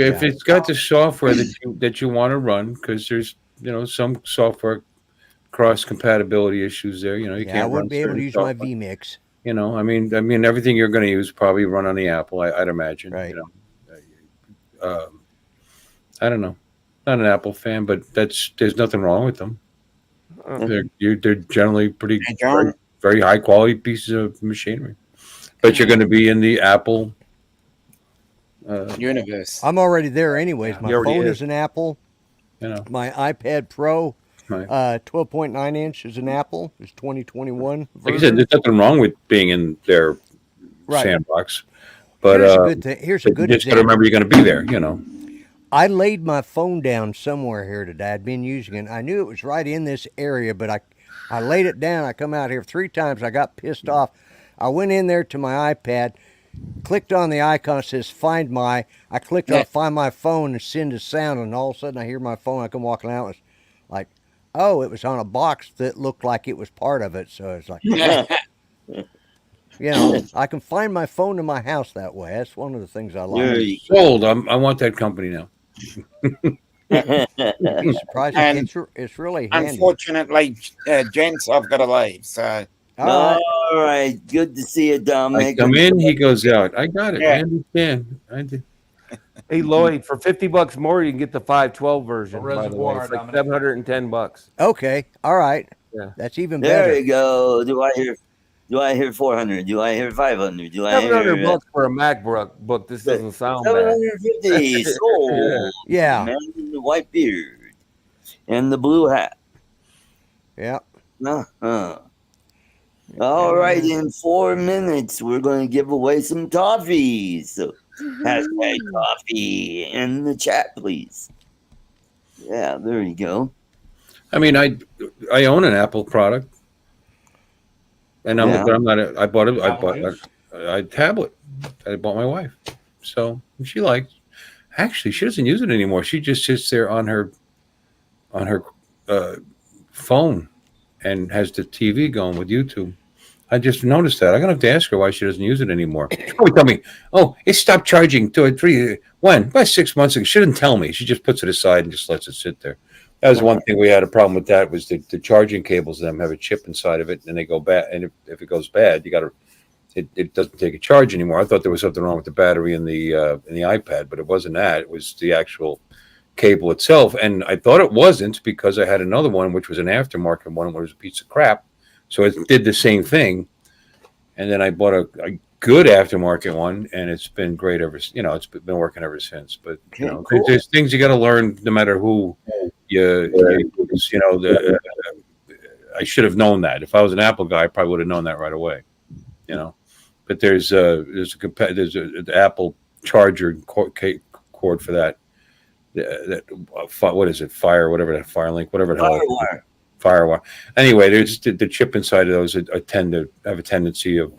if it's got the software that you want to run, because there's some software cross compatibility issues there. You can't. I wouldn't be able to use my vMix. I mean, everything you're going to use probably run on the Apple. I'd imagine. Right. I don't know. Not an Apple fan, but there's nothing wrong with them. They're generally pretty very high quality pieces of machinery. But you're going to be in the Apple universe. I'm already there anyways. My phone is an Apple. You know, my iPad Pro, right. 12.9 inch is an Apple. It's 2021 version. Like I said, there's nothing wrong with being in their sandbox. But here's a good thing. Here's a good you just got to remember you're going to be there, you know. I laid my phone down somewhere here today. I'd been using it. I knew it was right in this area, but I laid it down. I come out here 3 times. I got pissed off. I went in there to my iPad, clicked on the icon that says Find My. I clicked on Find My Phone and send a sound, and all of a sudden I hear my phone. I come walking out. It was like, oh, it was on a box that looked like it was part of it. So it's like, you know, I can find my phone in my house that way. That's one of the things I like. Sold. I want that company now. Surprising. It's really handy. Unfortunately, gents, I've got to leave. So. All right. Good to see you, Dominic. I come in, he goes out. I got it. Yeah. I understand. I did. Hey Lloyd, for $50 more, you can get the 512 version. By the way, it's like $710. Okay, all right. Yeah, that's even better. There you go. Do I hear 400? Do I hear 500? Do I hear $700 for a MacBook book? This doesn't sound bad. 750 sold. Yeah. Man in the white beard and the blue hat. Yeah. All right, in 4 minutes, we're going to give away some toffees. So, hashtag coffee in the chat, please. Yeah, there you go. I mean, I own an Apple product, and I'm not. I bought a tablet that I bought my wife, so she likes. Actually, she doesn't use it anymore. She just sits there on her phone and has the TV going with YouTube. I just noticed that. I'm gonna have to ask her why she doesn't use it anymore. She probably tell me, "Oh, it stopped charging 2 or 3 when about 6 months ago." She didn't tell me. She just puts it aside and just lets it sit there. That was one thing we had a problem with. That was the charging cables. Them have a chip inside of it, and they go bad. And if it goes bad, you got to. It doesn't take a charge anymore. I thought there was something wrong with the battery in the iPad, but it wasn't that. It was the actual cable itself, and I thought it wasn't because I had another one which was an aftermarket one, which was a piece of crap. So it did the same thing, and then I bought a good aftermarket one, and it's been great ever. You know, it's been working ever since. But you know, there's things you got to learn no matter who you know. I should have known that. If I was an Apple guy, I probably would have known that right away. You know, but there's an Apple charger cord for that. What is it? Firelink, whatever the hell. Firewire. Anyway, there's the chip inside of those tend to have a tendency of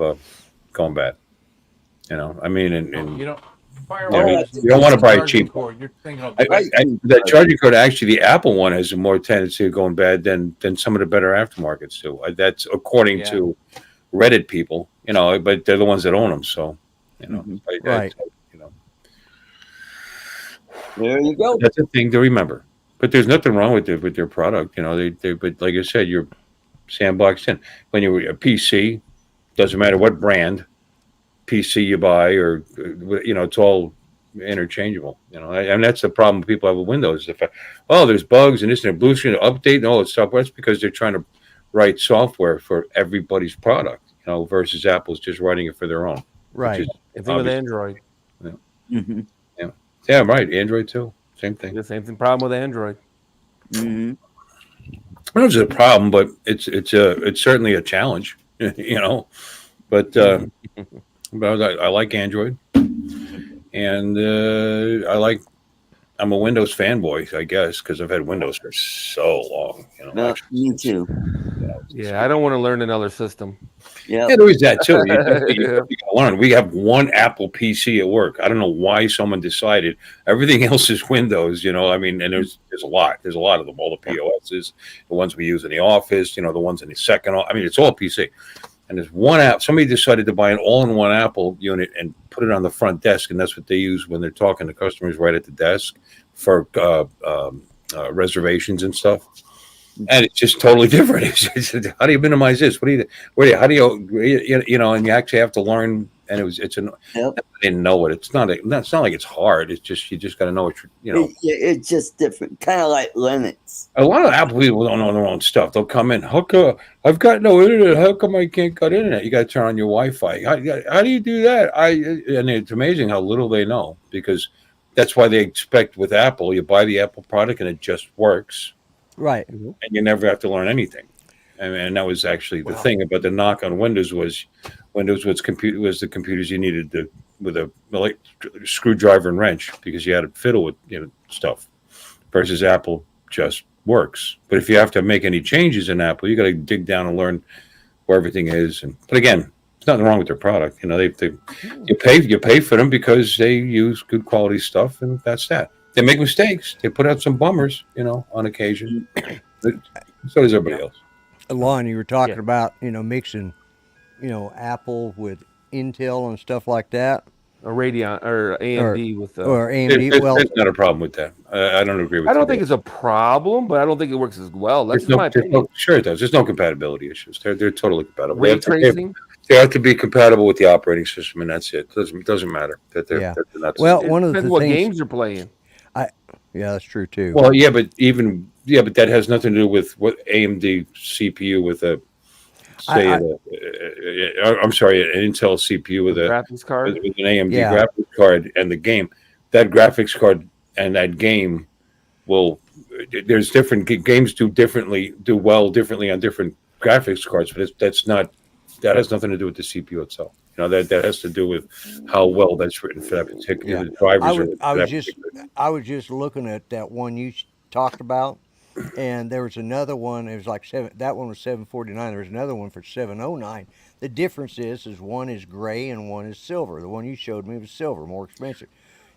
going bad. You know, I mean, and you don't. You don't want to buy it cheap. That charging cord, actually, the Apple one has a more tendency of going bad than some of the better aftermarkets do. That's according to Reddit people, you know, but they're the ones that own them. So, you know, right. You know, there you go. That's a thing to remember. But there's nothing wrong with their product. You know, but like I said, you're sandboxed in. When you're a PC, doesn't matter what brand PC you buy, or you know, it's all interchangeable. You know, and that's the problem people have with Windows. The fact, there's bugs and this and a blue screen update and all that stuff. That's because they're trying to write software for everybody's product. You know, versus Apple's just writing it for their own. Right. Same thing with Android. Yeah. Mm-hmm. Yeah, right. Android too. Same thing. The same thing. Problem with Android. Mm-hmm. I don't know if it's a problem, but it's certainly a challenge. You know, but I like Android, and I'm a Windows fanboy, I guess, because I've had Windows for so long. You know, well, me too. Yeah, I don't want to learn another system. Yeah, there is that too. You gotta learn. We have one Apple PC at work. I don't know why someone decided everything else is Windows. You know, I mean, and there's a lot. There's a lot of them. All the POSs, the ones we use in the office. You know, the ones in the second. I mean, it's all PC. And there's one app. Somebody decided to buy an all-in-one Apple unit and put it on the front desk, and that's what they use when they're talking to customers right at the desk for reservations and stuff. And it's just totally different. How do you minimize this? How do you, you know, and you actually have to learn and it's an. Yep. I didn't know it. It's not like it's hard. It's just you just got to know what It's just different, kind of like Linux. A lot of Apple people don't know their own stuff. They'll come in. I've got no internet. How come I can't get internet? You got to turn on your Wi-Fi. How do you do that? And it's amazing how little they know, because that's why they expect with Apple, you buy the Apple product and it just works, right? And you never have to learn anything. And that was actually the thing about the knock on Windows was the computers you needed with a screwdriver and wrench, because you had to fiddle with stuff, versus Apple just works. But if you have to make any changes in Apple, you got to dig down and learn where everything is. But again, there's nothing wrong with their product. You pay for them because they use good quality stuff, and that's that. They make mistakes. They put out some bummers, on occasion. So does everybody else. Lon, you were talking about, mixing, Apple with Intel and stuff like that. Or Radeon or AMD or AMD. There's not a problem with that. I don't agree with. I don't think it's a problem, but I don't think it works as well. That's my opinion. Sure, it does. There's no compatibility issues. They're totally compatible. Ray tracing. They have to be compatible with the operating system, and that's it. It doesn't matter that they're not. Well, one of the depends what games you're playing. Yeah, that's true too. Well, but that has nothing to do with what AMD CPU with a I'm sorry, an Intel CPU with a graphics card, with an AMD graphics card, and the game. That graphics card and that game there's different games do well differently on different graphics cards, but that has nothing to do with the CPU itself. That has to do with how well that's written for that particular drivers. I was just looking at that one you talked about, and there was another one. It was like that one was $749. There was another one for $709. The difference is one is gray and one is silver. The one you showed me was silver, more expensive.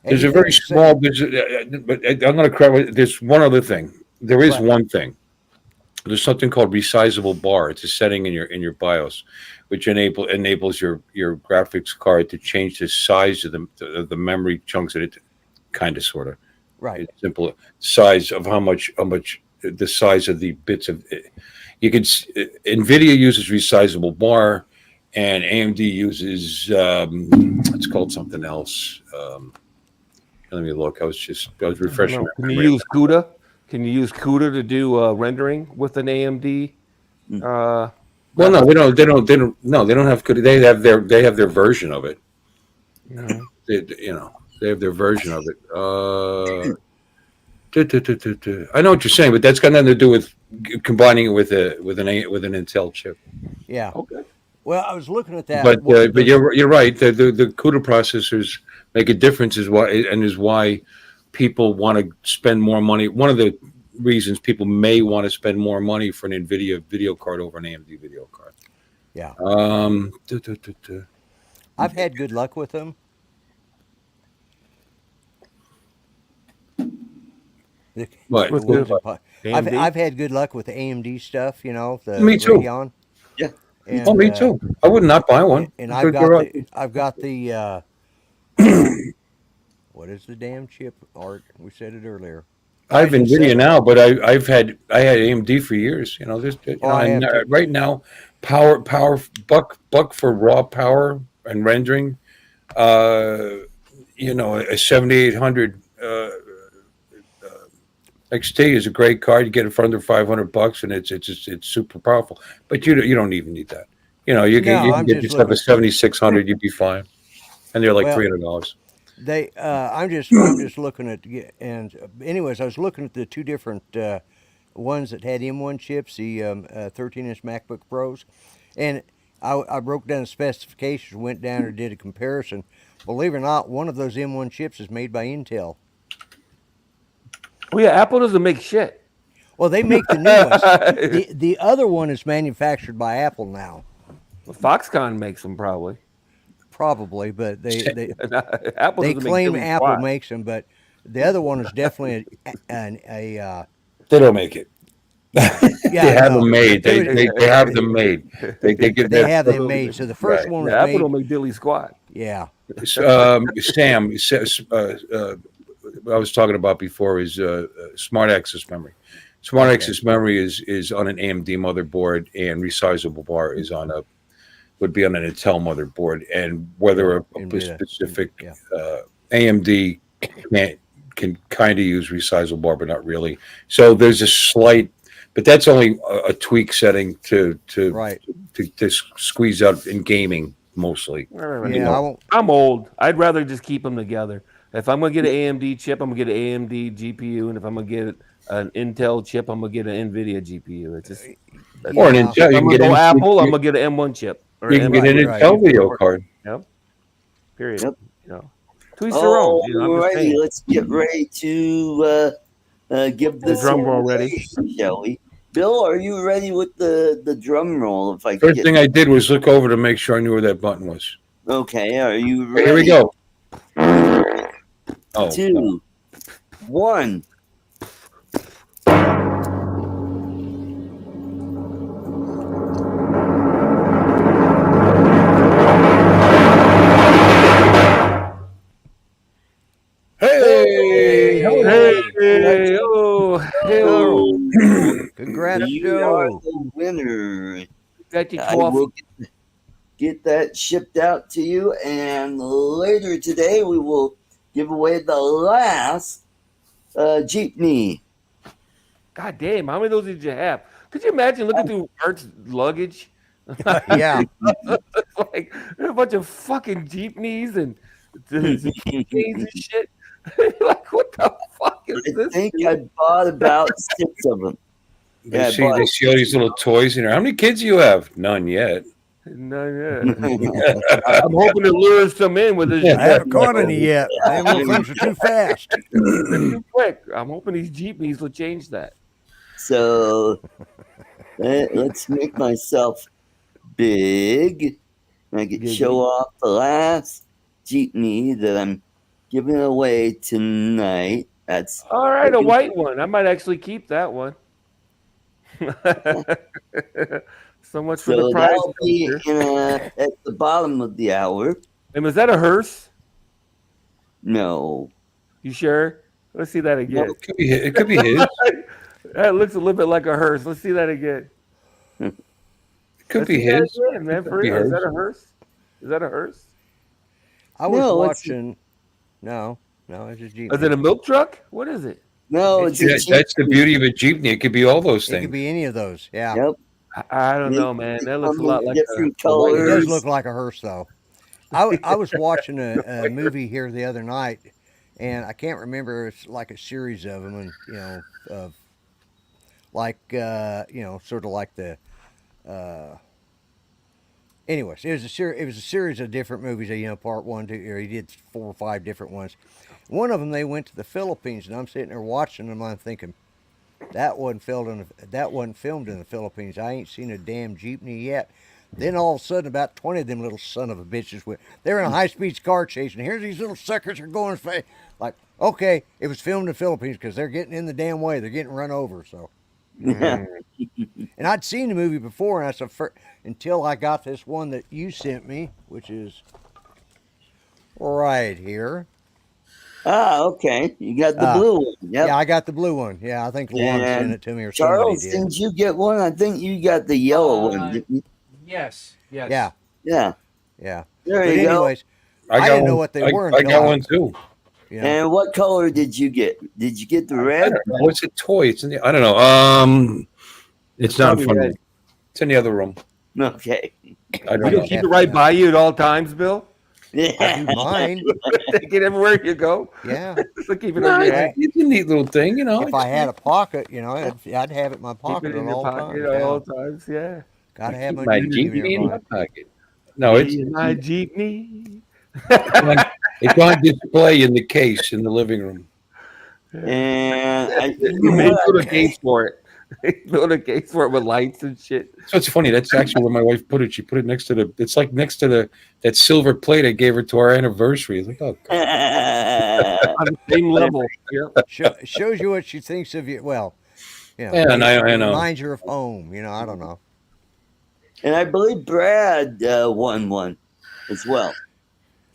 There's a very small, but I'm going to correct. There's one other thing. There is one thing. There's something called resizable bar. It's a setting in your BIOS, which enables your graphics card to change the size of the memory chunks that it kind of sort of It's simple size of how much the size of the bits of it. NVIDIA uses resizable bar, and AMD uses it's called something else. Let me look. I was refreshing. Can you use CUDA? Can you use CUDA to do rendering with an AMD? Well, no, they don't. No, they don't have CUDA. They have their version of it. They have their version of it. I know what you're saying, but that's got nothing to do with combining it with an Intel chip. Yeah. Okay. Well, I was looking at that, but you're right. The CUDA processors make a difference, is why people want to spend more money. One of the reasons people may want to spend more money for an NVIDIA video card over an AMD video card. Yeah. I've had good luck with them. I've had good luck with the AMD stuff. Me too. Radeon. Yeah. And, me too. I would not buy one. And I've got the what is the damn chip, Art? We said it earlier. I have NVIDIA now, but I had AMD for years. Right now, power buck for raw power and rendering. A 7800 XT is a great card. You get it for under $500, and it's super powerful. But you don't even need that. You can get yourself a 7600. You'd be fine, and they're like $300. I'm just looking at, and anyways, I was looking at the two different ones that had M1 chips, the 13-inch MacBook Pros, and I broke down the specifications, went down and did a comparison. Believe it or not, one of those M1 chips is made by Intel. Oh yeah, Apple doesn't make shit. Well, they make the new ones. The other one is manufactured by Apple now. Well, Foxconn makes them probably. Probably, but they Apple claim Apple makes them, but the other one is definitely a they don't make it. They have them made. They have them made. They have them made. So the first one was Apple don't make dilly squat. Yeah. Sam says, I was talking about before is Smart Access Memory. Smart Access Memory is on an AMD motherboard, and resizable bar is on a would be on an Intel motherboard, and whether a specific AMD can kind of use resizable bar, but not really. So there's a slight, but that's only a tweak setting to squeeze out in gaming mostly. Yeah, I'm old. I'd rather just keep them together. If I'm gonna get an AMD chip, I'm gonna get an AMD GPU, and if I'm gonna get an Intel chip, I'm gonna get an NVIDIA GPU. It's just or an Intel. I'm gonna go Apple. I'm gonna get an M1 chip. Or you can get an Intel video card. Yep. Period. Yep. You know, to each their own. Alrighty, let's get ready to give this drum roll ready, shall we? Bill, are you ready with the drum roll? If I first thing I did was look over to make sure I knew where that button was. Okay, are you ready? Here we go. 2, 1. Hey! Congrats, you are the winner. I will get that shipped out to you, and later today we will give away the last jeepney. God damn, how many of those did you have? Could you imagine looking through Art's luggage? Yeah. Like a bunch of fucking jeepneys and and shit. Like, what the fuck is this? I think I bought about 6 of them. They see all these little toys in there. How many kids do you have? None yet. None yet. I'm hoping to lure some in with this. I haven't caught any yet. Them little things are too fast. Too quick. I'm hoping these jeepneys will change that. So let's make myself big. I can show off the last jeepney that I'm giving away tonight. That's all right. A white one. I might actually keep that one. So much for the prize. That'll be at the bottom of the hour. And was that a hearse? No. You sure? Let's see that again. No, it could be his. That looks a little bit like a hearse. Let's see that again. It could be his. Again, man. For real. Is that a hearse? Is that a hearse? I was watching. No, it's just Jeep. Is it a milk truck? What is it? No, that's the beauty of a jeepney. It could be all those things. It could be any of those. Yeah. Yep. I don't know, man. That looks a lot like different It colors. does look like a hearse, though. I was watching a movie here the other night, and I can't remember. It's like a series of them, and sort of like the. Anyways, it was a series of different movies. Part 1, 2, or he did 4 or 5 different ones. One of them, they went to the Philippines, and I'm sitting there watching them. I'm thinking, that wasn't filmed in the Philippines. I ain't seen a damn jeepney yet. Then all of a sudden, about 20 of them little son of a bitches they're in a high-speed car chase, and here's these little suckers are going fast. Like, okay, it was filmed in the Philippines because they're getting in the damn way. They're getting run over. So, and I'd seen the movie before, and I said, until I got this one that you sent me, which is right here. Ah, okay. You got the blue one. Yep. Yeah, I got the blue one. Yeah, I think Lauren sent it to me or Charles, somebody did. didn't you get one? I think you got the yellow one, didn't you? Yes. Yeah. There you anyways, go. I didn't know what they were. I got one too. Yeah. And what color did you get? Did you get the red? What's a toy? It's in the. I don't know. It's not in front of me. It's in the other room. Okay. I don't You know. keep it right by you at all times, Bill? Yeah. I do mine. Take it everywhere you go. Yeah. So keep it on your head. It's a neat little thing, If I had a pocket, I'd have it in my Keep pocket it in at your all pocket times. at all times, yeah. Gotta have my my jeepney in my pocket. pocket. No, it's my jeepney. it's on display in the case in the living room. And You build a case for it. Build a case for it with lights and shit. So it's funny. That's actually where my wife put it. She put it next to it's like next to that silver plate I gave her to our anniversary. It's like, oh, God. On the same level. Yeah. Shows you what she thinks of you. Well, Yeah, I know. Reminds her of home. I don't know. And I believe Brad won one as well.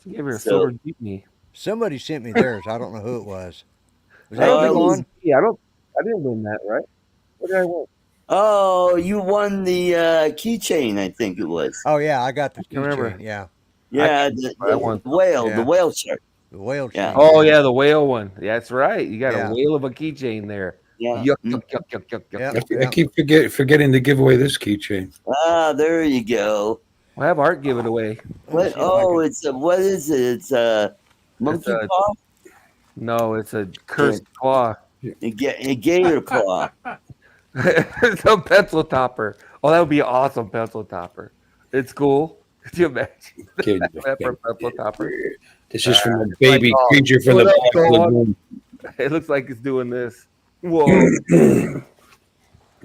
Give her a silver jeepney. Somebody sent me theirs. I don't know who it was. Was that you on? Yeah, I didn't win that, right? What did I win? Oh, you won the keychain, I think it was. Oh yeah, I got the remember. keychain. Yeah, Yeah, I won. whale, Yeah. the whale shark. the whale Yeah. chain. Oh yeah, the whale one. That's right. You got Yeah. a whale of a keychain there. Yeah. Yuck, yuck, yuck, yuck, yuck, yuck. Yep. yuck. I keep forgetting to give away this keychain. Ah, there you go. We'll have Art give it away. What? Oh, it's a, what is it? It's a monkey a- paw? No, it's a cursed claw. A gator claw. It's a pencil topper. Oh, that would be an awesome pencil topper. It's cool. Could you imagine Kid. that for a pencil topper? This is from a baby like, oh, creature from what up, the dog? lagoon. It looks like it's doing this. Whoa. The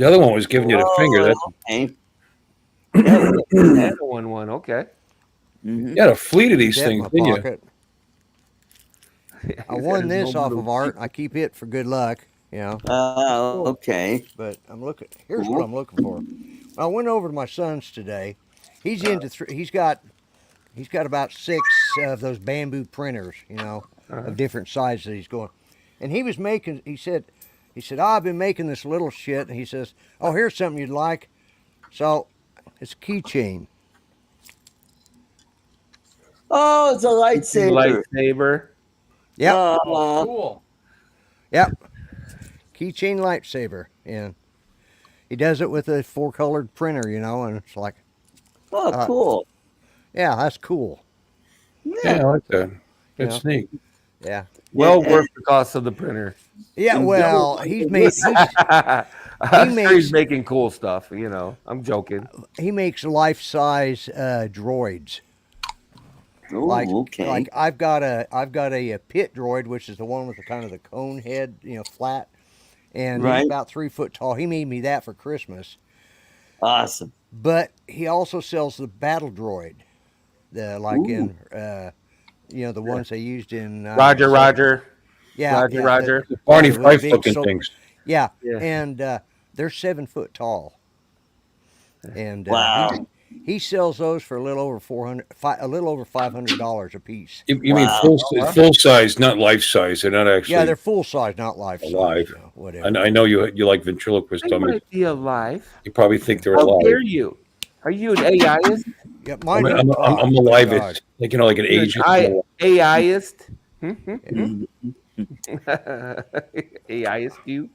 other one was giving you the finger. That's Okay. That one. Okay. Mhm. you got a fleet of these Dead in things, my didn't you? pocket. I won this off of Art. I keep it for good luck, you know. Okay. But I'm looking. Here's what I'm looking for. I went over to my son's today. He's into. He's got about 6 of those bamboo printers, you know, of different sizes. That he's going, and he was making. He said, oh, I've been making this little shit. And he says, oh, here's something you'd like. So, it's a keychain. Oh, it's a lightsaber. Lightsaber. Yep. Cool. Yep. Keychain lightsaber. And he does it with a 4-colored printer, you know, and it's like, Oh, cool. yeah, that's cool. Yeah, I like that. That's Yeah. neat. Yeah. Well Yeah. worth the cost of the printer. Yeah, well, he's makes I'm sure he's making cool stuff, you know. I'm joking. he makes life-size droids. Ooh, Like okay. I've got a pit droid, which is the one with the kind of the cone head, you know, flat, and Right. he's about 3 foot tall. He made me that for Christmas. Awesome. But he also sells the battle droid, the in you know, the ones they used in Roger. yeah, Roger. The Barney the really Fife big looking so- things. yeah, Yeah. and they're 7 foot tall, and Wow. he sells those for a little over $500 a piece. You mean Wow. full size, not life size. They're not actually Yeah, they're full size, not life size. alive. You know, whatever. I know you like ventriloquist I dummies. might be alive. You probably think they're How alive. dare you? Are you an AIist? Yeah, I'm, mine I'm, don't I'm, talk, I'm thank alive. God. It's like, you know, like an You're agent. an AIist? Mhm. AIist you?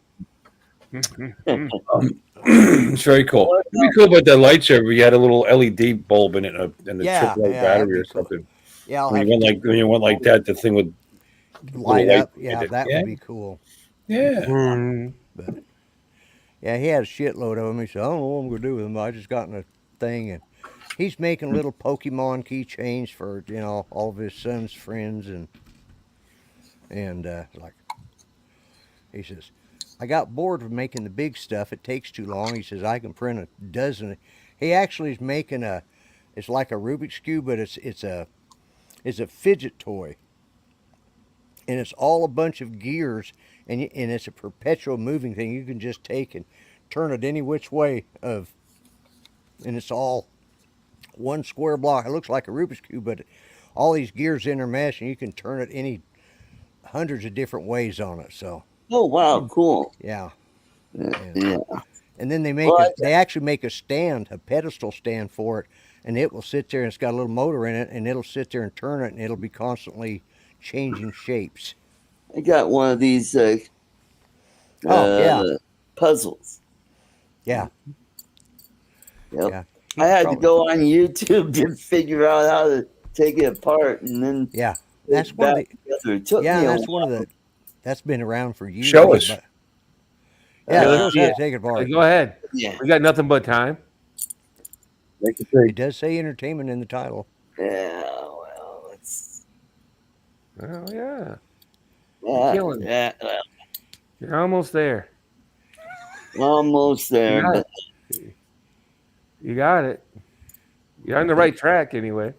It's very cool. It'd be cool about that lightsaber. You had a little LED bulb in it and a Yeah, triple yeah, battery that'd or be cool. something. Yeah, I'll When have you went like that, the thing would to light light up. in Yeah, it. that Yeah. would be cool. yeah. Mm. But yeah, he had a shitload of them. He said, I don't know what I'm gonna do with them. I just got in a thing, and he's making little Pokemon keychains for, you know, all of his son's friends, and like he says, I got bored of making the big stuff. It takes too long. He says I can print a dozen. He actually is making it's like a Rubik's cube, but it's a fidget toy, and it's all a bunch of gears, and it's a perpetual moving thing. You can just take and turn it any which way and it's all one square block. It looks like a Rubik's cube, but all these gears intermesh, and you can turn it any hundreds of different ways on it. So Oh, wow. Cool. yeah. Yeah. And then they actually make a stand, a pedestal stand for it, and it will sit there, and it's got a little motor in it, and it'll sit there and turn it, and it'll be constantly changing shapes. I got one of these Yeah. puzzles. Yeah. Yep. Yeah. I had to go on YouTube to figure out how to take it apart, and then Yeah. That's one of back the together. It took Yeah, me a that's one of while. the that's been around for years. Show us. but- Yeah, let's show us see how to it. take it apart. Go ahead. Yeah. We got nothing but time. Make it big. It does say entertainment in the title. Yeah. Well, it's Oh yeah. yeah, killing it. yeah, You're almost there. almost there. Yeah. But You got it. You're on the right track anyway.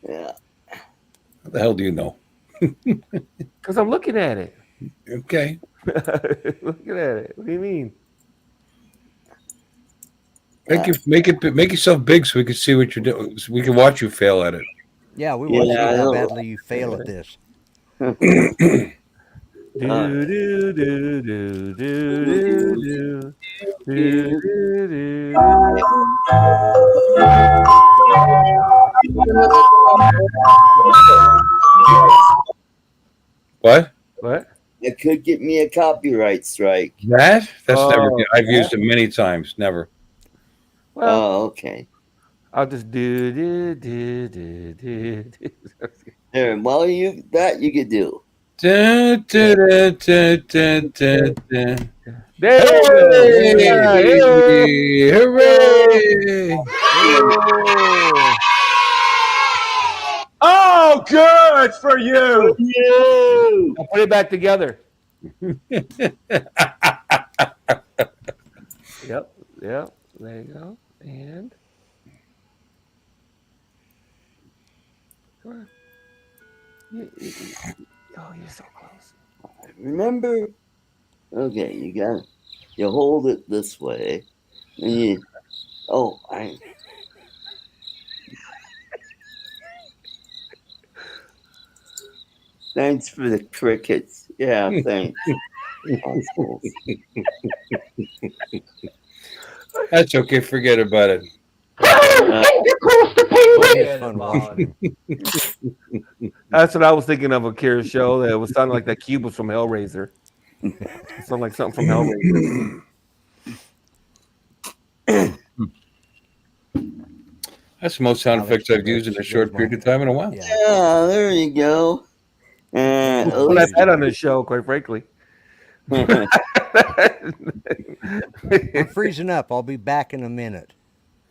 yeah. How the hell do you know? Because I'm looking at it. Okay. Looking at it. What do you mean? Make yourself big so we can see what you're doing. So we can watch you fail at it. Yeah, we want to see Yeah, I how know. badly you fail at this. Do do do do do do do do do. What? What? It could get me a copyright strike. That's never. Oh, I've used it many times. Never. well, Oh, okay. I'll just do. There. Well, you could do. Da, da, da, da, da, da, da. There you go. Yeah, hey-o. Hey, hooray! Hey-o. Oh, good for you. You. I'll put it back together. Yep. There you go. And come on. Oh, you're so close. Remember? Okay, you hold it this way, and you. Oh, Thanks for the crickets. Yeah, thanks. That's okay. Forget about it. That's what I was thinking of Akira's show. That was sounding like that cube was from Hellraiser. It sounded like something from Hellraiser. That's the most sound effects I've used in a short period of time in a while. Yeah, there you go. What I've had on this show, quite frankly. I'm freezing up. I'll be back in a minute.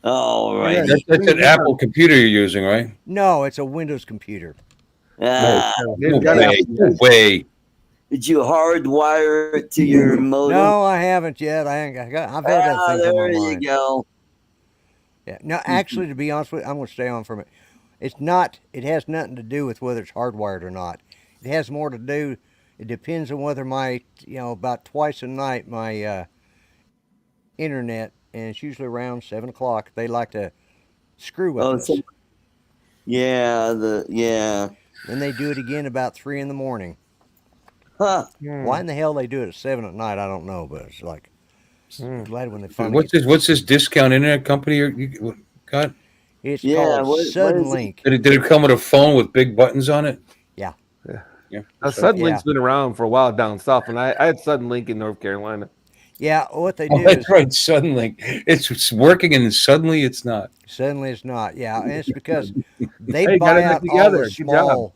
All right. That's an Apple computer you're using, right? No, it's a Windows computer. Ah, No way. did you hardwire it to your modem? No, I haven't yet. I've had that thing on my there you mind. go. Yeah. No, actually, to be honest with you, I'm going to stay on from it. It's not. It has nothing to do with whether it's hardwired or not. It has more to do. It depends on whether my, about twice a night my internet, and it's usually around 7 o'clock. They like to screw with us. Yeah, Then they do it again about 3 in the morning. Huh. Why in the hell they do it at 7 at night? I don't know, but it's like, I'm glad when they finally. What's this discount internet company you got? It's called Suddenlink. Did it come with a phone with big buttons on it? Yeah. Suddenlink's been around for a while down south, and I had Suddenlink in North Carolina. Yeah, what they do that's is right. Suddenlink, it's working, and suddenly it's not. Suddenly it's not. Yeah, and it's because they buy out all the small.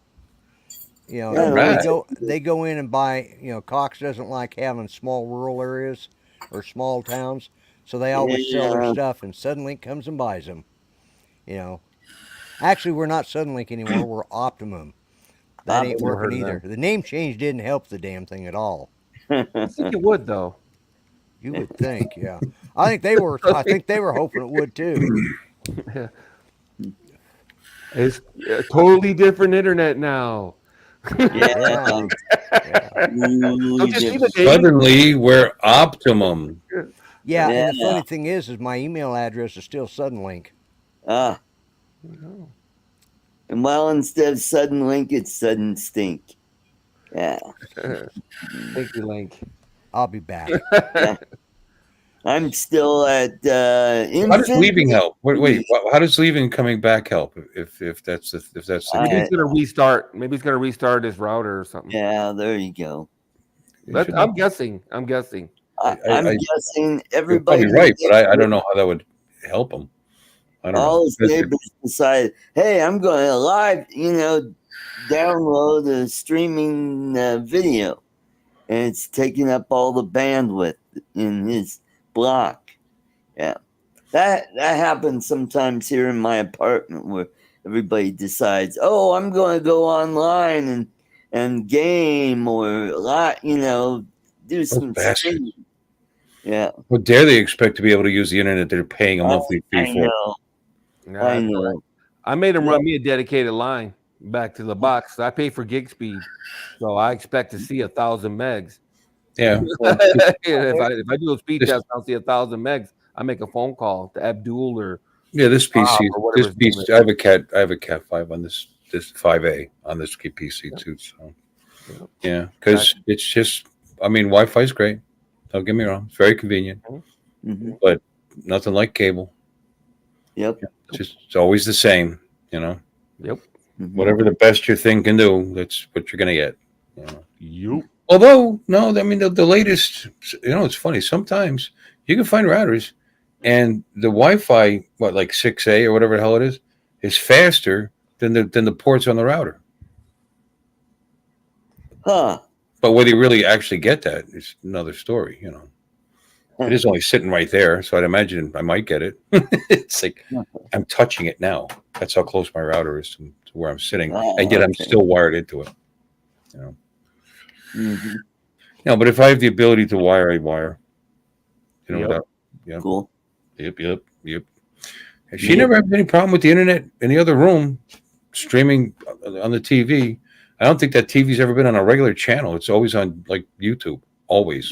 They go in and buy. Cox doesn't like having small rural areas or small towns, so they always sell their stuff, and Suddenlink comes and buys them. Actually, we're not Suddenlink anymore. We're Optimum. That ain't working either. The name change didn't help the damn thing at all. I think it would, though. You would think, yeah. I think they were hoping it would too. It's a totally different internet now. Yeah. Suddenly, we're Optimum. Yeah, and the funny thing is my email address is still Suddenlink. Ah. And well, instead of Sudden Link, it's Sudden Stink. Yeah. Thank you, Link. I'll be back. I'm still at How does leaving help? Wait, how does leaving and coming back help? If that's the case, maybe he's gonna restart. Maybe he's gonna restart his router or something. Yeah, there you go. I'm guessing. I'm guessing everybody. You're probably right, but I don't know how that would help him. I don't know. All his neighbors decided, hey, I'm going to live, download a streaming video. And it's taking up all the bandwidth in his block. Yeah. That happens sometimes here in my apartment where everybody decides, oh, I'm going to go online and game or, do some streaming. Yeah. What dare they expect to be able to use the internet they're paying a monthly fee for? I know. I made him run me a dedicated line back to the box. I pay for gig speed, so I expect to see 1,000 megs. Yeah. if I do a speed test, I'll see 1,000 megs. I make a phone call to Abdul or this PC. This PC. I have a Cat 5 on this 5A on this PC too. So Yeah, because it's just, I mean, Wi-Fi is great. Don't get me wrong; it's very convenient, but nothing like cable. Yep. It's always the same. You know. Yep. Whatever the best your thing can do, that's what you're gonna get. You know? Yep. Although, no, I mean the latest. It's funny. Sometimes you can find routers, and the Wi-Fi, like 6A or whatever the hell it is faster than the ports on the router. Huh. But whether you really actually get that is another story. It is only sitting right there, so I'd imagine I might get it. It's like I'm touching it now. That's how close my router is to where I'm sitting, and yet I'm still wired into it. But if I have the ability to wire, I wire. Cool. Yep. She never had any problem with the internet in the other room streaming on the TV. I don't think that TV's ever been on a regular channel. It's always on like YouTube. Always.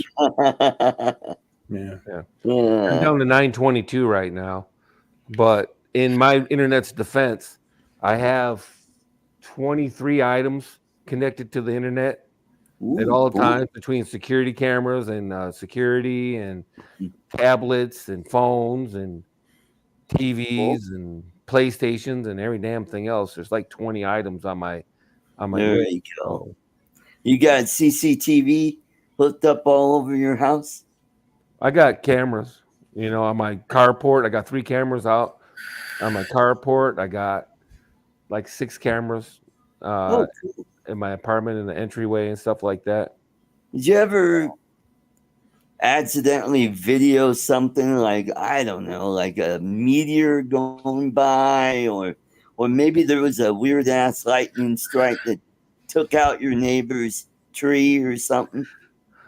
Yeah. I'm down to 922 right now, but in my internet's defense, I have 23 items connected to the internet at all times between security cameras and security and tablets and phones and TVs and PlayStations and every damn thing else. There's like 20 items on my. There you go. You got CCTV hooked up all over your house? I got cameras, on my carport. I got 3 cameras out on my carport. I got like 6 cameras in my apartment in the entryway and stuff like that. Did you ever accidentally video something like, I don't know, like a meteor going by, or maybe there was a weird ass lightning strike that took out your neighbor's tree or something?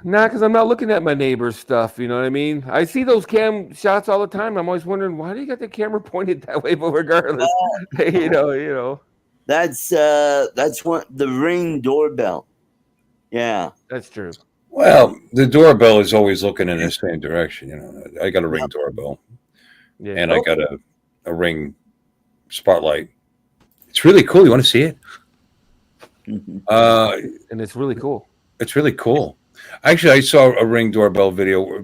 Nah, because I'm not looking at my neighbor's stuff. You know what I mean? I see those cam shots all the time. I'm always wondering, why do you got the camera pointed that way? But regardless, you know. That's the Ring doorbell. Yeah, that's true. Well, the doorbell is always looking in the same direction. I got a Ring doorbell, and I got a Ring spotlight. It's really cool. You want to see it? And it's really cool. It's really cool. Actually, I saw a Ring doorbell video where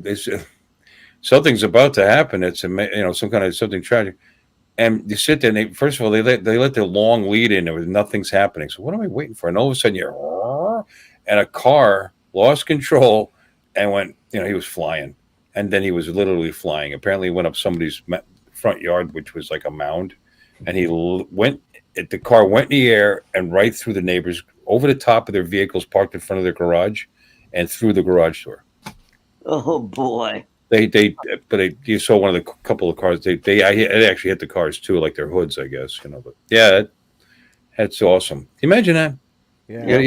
something's about to happen. It's some kind of something tragic, and you sit there. And first of all, they let the long lead in. There was nothing's happening. So what am I waiting for? And all of a sudden, and a car lost control and went. He was flying, and then he was literally flying. Apparently, he went up somebody's front yard, which was like a mound, and he went. The car went in the air and right through the neighbors, over the top of their vehicles parked in front of their garage, and through the garage door. Oh boy! You saw one of the couple of cars. It actually hit the cars too, like their hoods, I guess. But yeah, that's awesome. Imagine that. Yeah.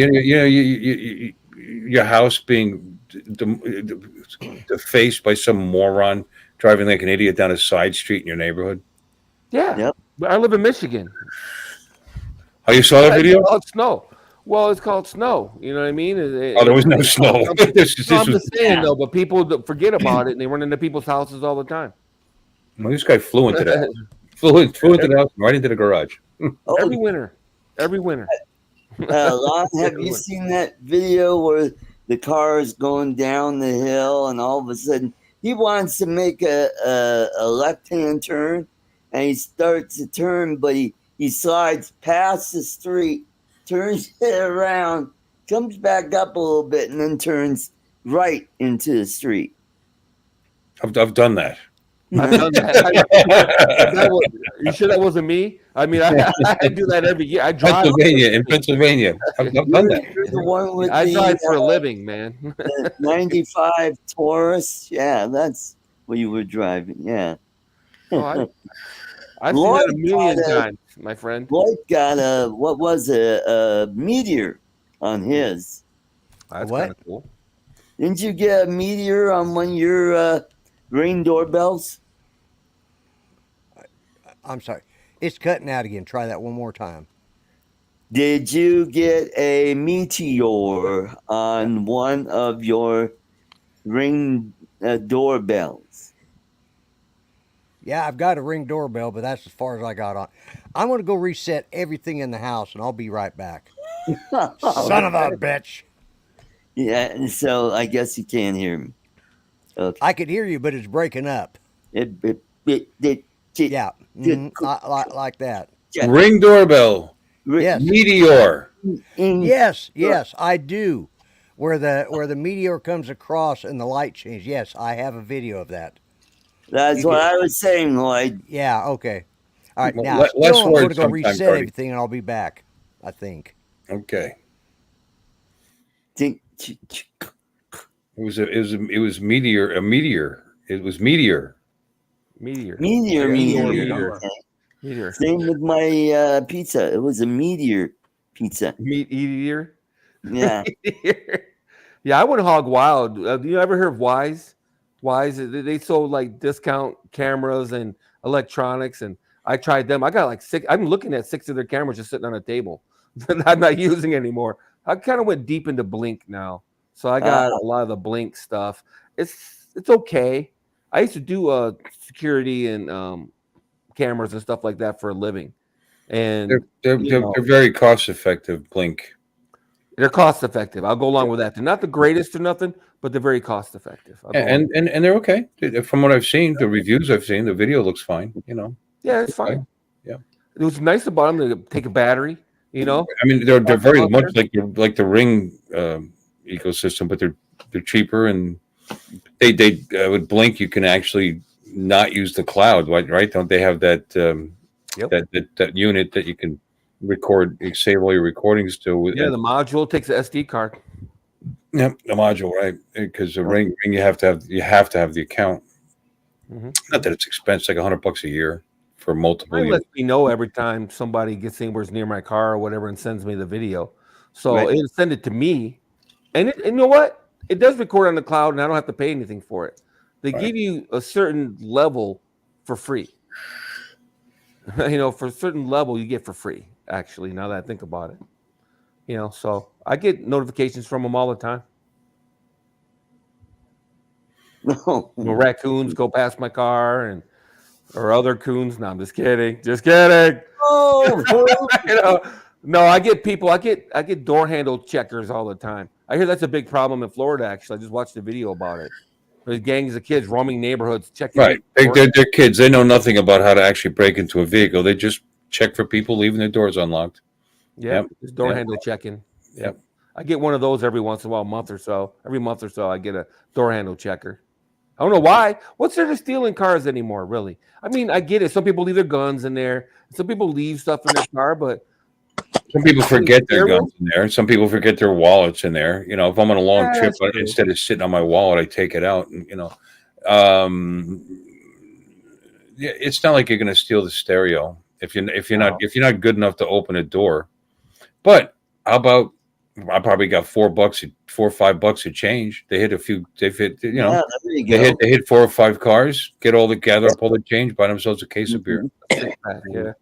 Your house being defaced by some moron driving like an idiot down a side street in your neighborhood. Yeah. Yep. I live in Michigan. Oh, you saw that video? It's called snow. Well, it's called snow. You know what I mean? There was no snow. I'm just saying, though, but people forget about it, and they run into people's houses all the time. Well, this guy flew into the house. Flew into the house, right into the garage. Every winter. Lon, have you seen that video where the car is going down the hill, and all of a sudden he wants to make a left-hand turn, and he starts to turn, but he slides past the street, turns it around, comes back up a little bit, and then turns right into the street. I've done that. I've done that. You sure that wasn't me? I mean, I do that every year. I drive in Pennsylvania. I've done that. You're the one with I drive for a living, man. The 95 Taurus. Yeah, that's what you were driving. Yeah. Oh, I've seen that a million times, my friend. Lloyd got a meteor on his. That's kind of cool. Didn't you get a meteor on one of your Ring doorbells? I'm sorry. It's cutting out again. Try that one more time. Did you get a meteor on one of your Ring doorbells? Yeah, I've got a Ring doorbell, but that's as far as I got on. I'm going to go reset everything in the house, and I'll be right back. Son of a bitch. Yeah, and so I guess you can't hear me. Okay. I could hear you, but it's breaking up. Yeah, like that. Ring doorbell. Yes. Meteor. Yes, I do. Where the meteor comes across and the light changes. Yes, I have a video of that. That's what I was saying, Lloyd. Yeah, okay. All right, now Less still I'm going words to go sometimes, reset Artie. everything and I'll be back, I think. Okay. Think. It was meteor. A meteor. It was meteor. Meteor. Meteor. Meteor. Same with my pizza. It was a meteor pizza. Meteor. Yeah. Yeah, I went hog wild. You ever heard of Wise? Wise, they sold like discount cameras and electronics, and I tried them. I got like 6. I'm looking at 6 of their cameras just sitting on a table that I'm not using anymore. I kind of went deep into Blink now, so I got a lot of the Blink stuff. It's okay. I used to do security and cameras and stuff like that for a living, and they're very cost effective. Blink. They're cost effective. I'll go along with that. They're not the greatest or nothing, but they're very cost effective. And they're okay. From what I've seen, the reviews I've seen, the video looks fine. Yeah, it's fine. Yeah, it was nice about them to take a battery. I mean, they're very much like the Ring ecosystem, but they're cheaper, and they with Blink you can actually not use the cloud, right? Don't they have that that unit that you can save all your recordings to? Yeah, the module takes an SD card. Yep, the module, right? Because the Ring you have to have the account. Mm-hmm. Not that it's expensive, like $100 a year for multiple. It lets me know every time somebody gets anywhere near my car or whatever and sends me the video, so it'll send it to me, and you know what? It does record on the cloud, and I don't have to pay anything for it. They give you a certain level for free. For a certain level you get for free. Actually, now that I think about it, so I get notifications from them all the time. Raccoons go past my car or other coons. No, I'm just kidding. Oh, no, I get people. I get door handle checkers all the time. I hear that's a big problem in Florida. Actually, I just watched a video about it. There's gangs of kids roaming neighborhoods checking. Right, they're kids. They know nothing about how to actually break into a vehicle. They just check for people leaving their doors unlocked. Yeah, just door handle checking. Yep. I get one of those every once in a while, every month or so, I get a door handle checker. I don't know why. What's there to steal in cars anymore, really? I mean, I get it. Some people leave their guns in there. Some people leave stuff in their car, but some people forget their guns in there. Some people forget their wallets in there. If I'm on a long trip, instead of sitting on my wallet, I take it out. And it's not like you're going to steal the stereo if you're not good enough to open a door. But how about I probably got $4 or $5 of change. They hit a few. They hit they hit 4 or 5 cars. Gather up all the change. Buy themselves a case of beer. Yeah.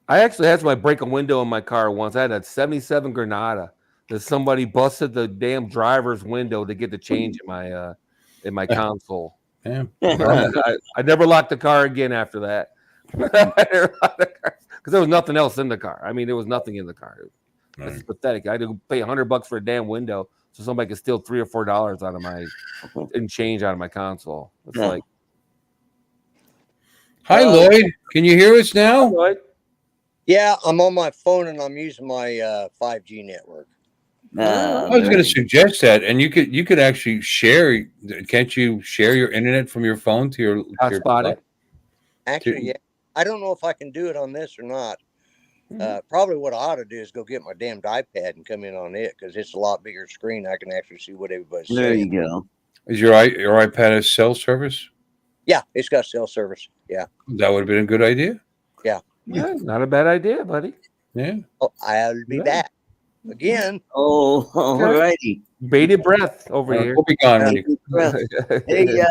I actually had somebody break a window in my car once. I had a 77 Granada that somebody busted the damn driver's window to get the change in my console. Yeah. I never locked the car again after that. Because there was nothing else in the car. I mean, there was nothing in the car. It's pathetic. I had to pay $100 for a damn window so somebody could steal $3 or $4 out of my change out of my console. It's like, hi, Lloyd. Can you hear us now? Hi, Lloyd. Yeah, I'm on my phone and I'm using my 5G network. I was going to suggest that, and you could actually share. Can't you share your internet from your phone to your hotspot? Actually, yeah. I don't know if I can do it on this or not. Probably what I ought to do is go get my damned iPad and come in on it because it's a lot bigger screen. I can actually see what everybody's saying. There you go. Is your iPad a cell service? Yeah, it's got cell service. Yeah, that would have been a good idea. Yeah, not a bad idea, buddy. Yeah. Oh, I'll be back again. Oh, all righty. Bated breath over here. We'll be gone. Hey,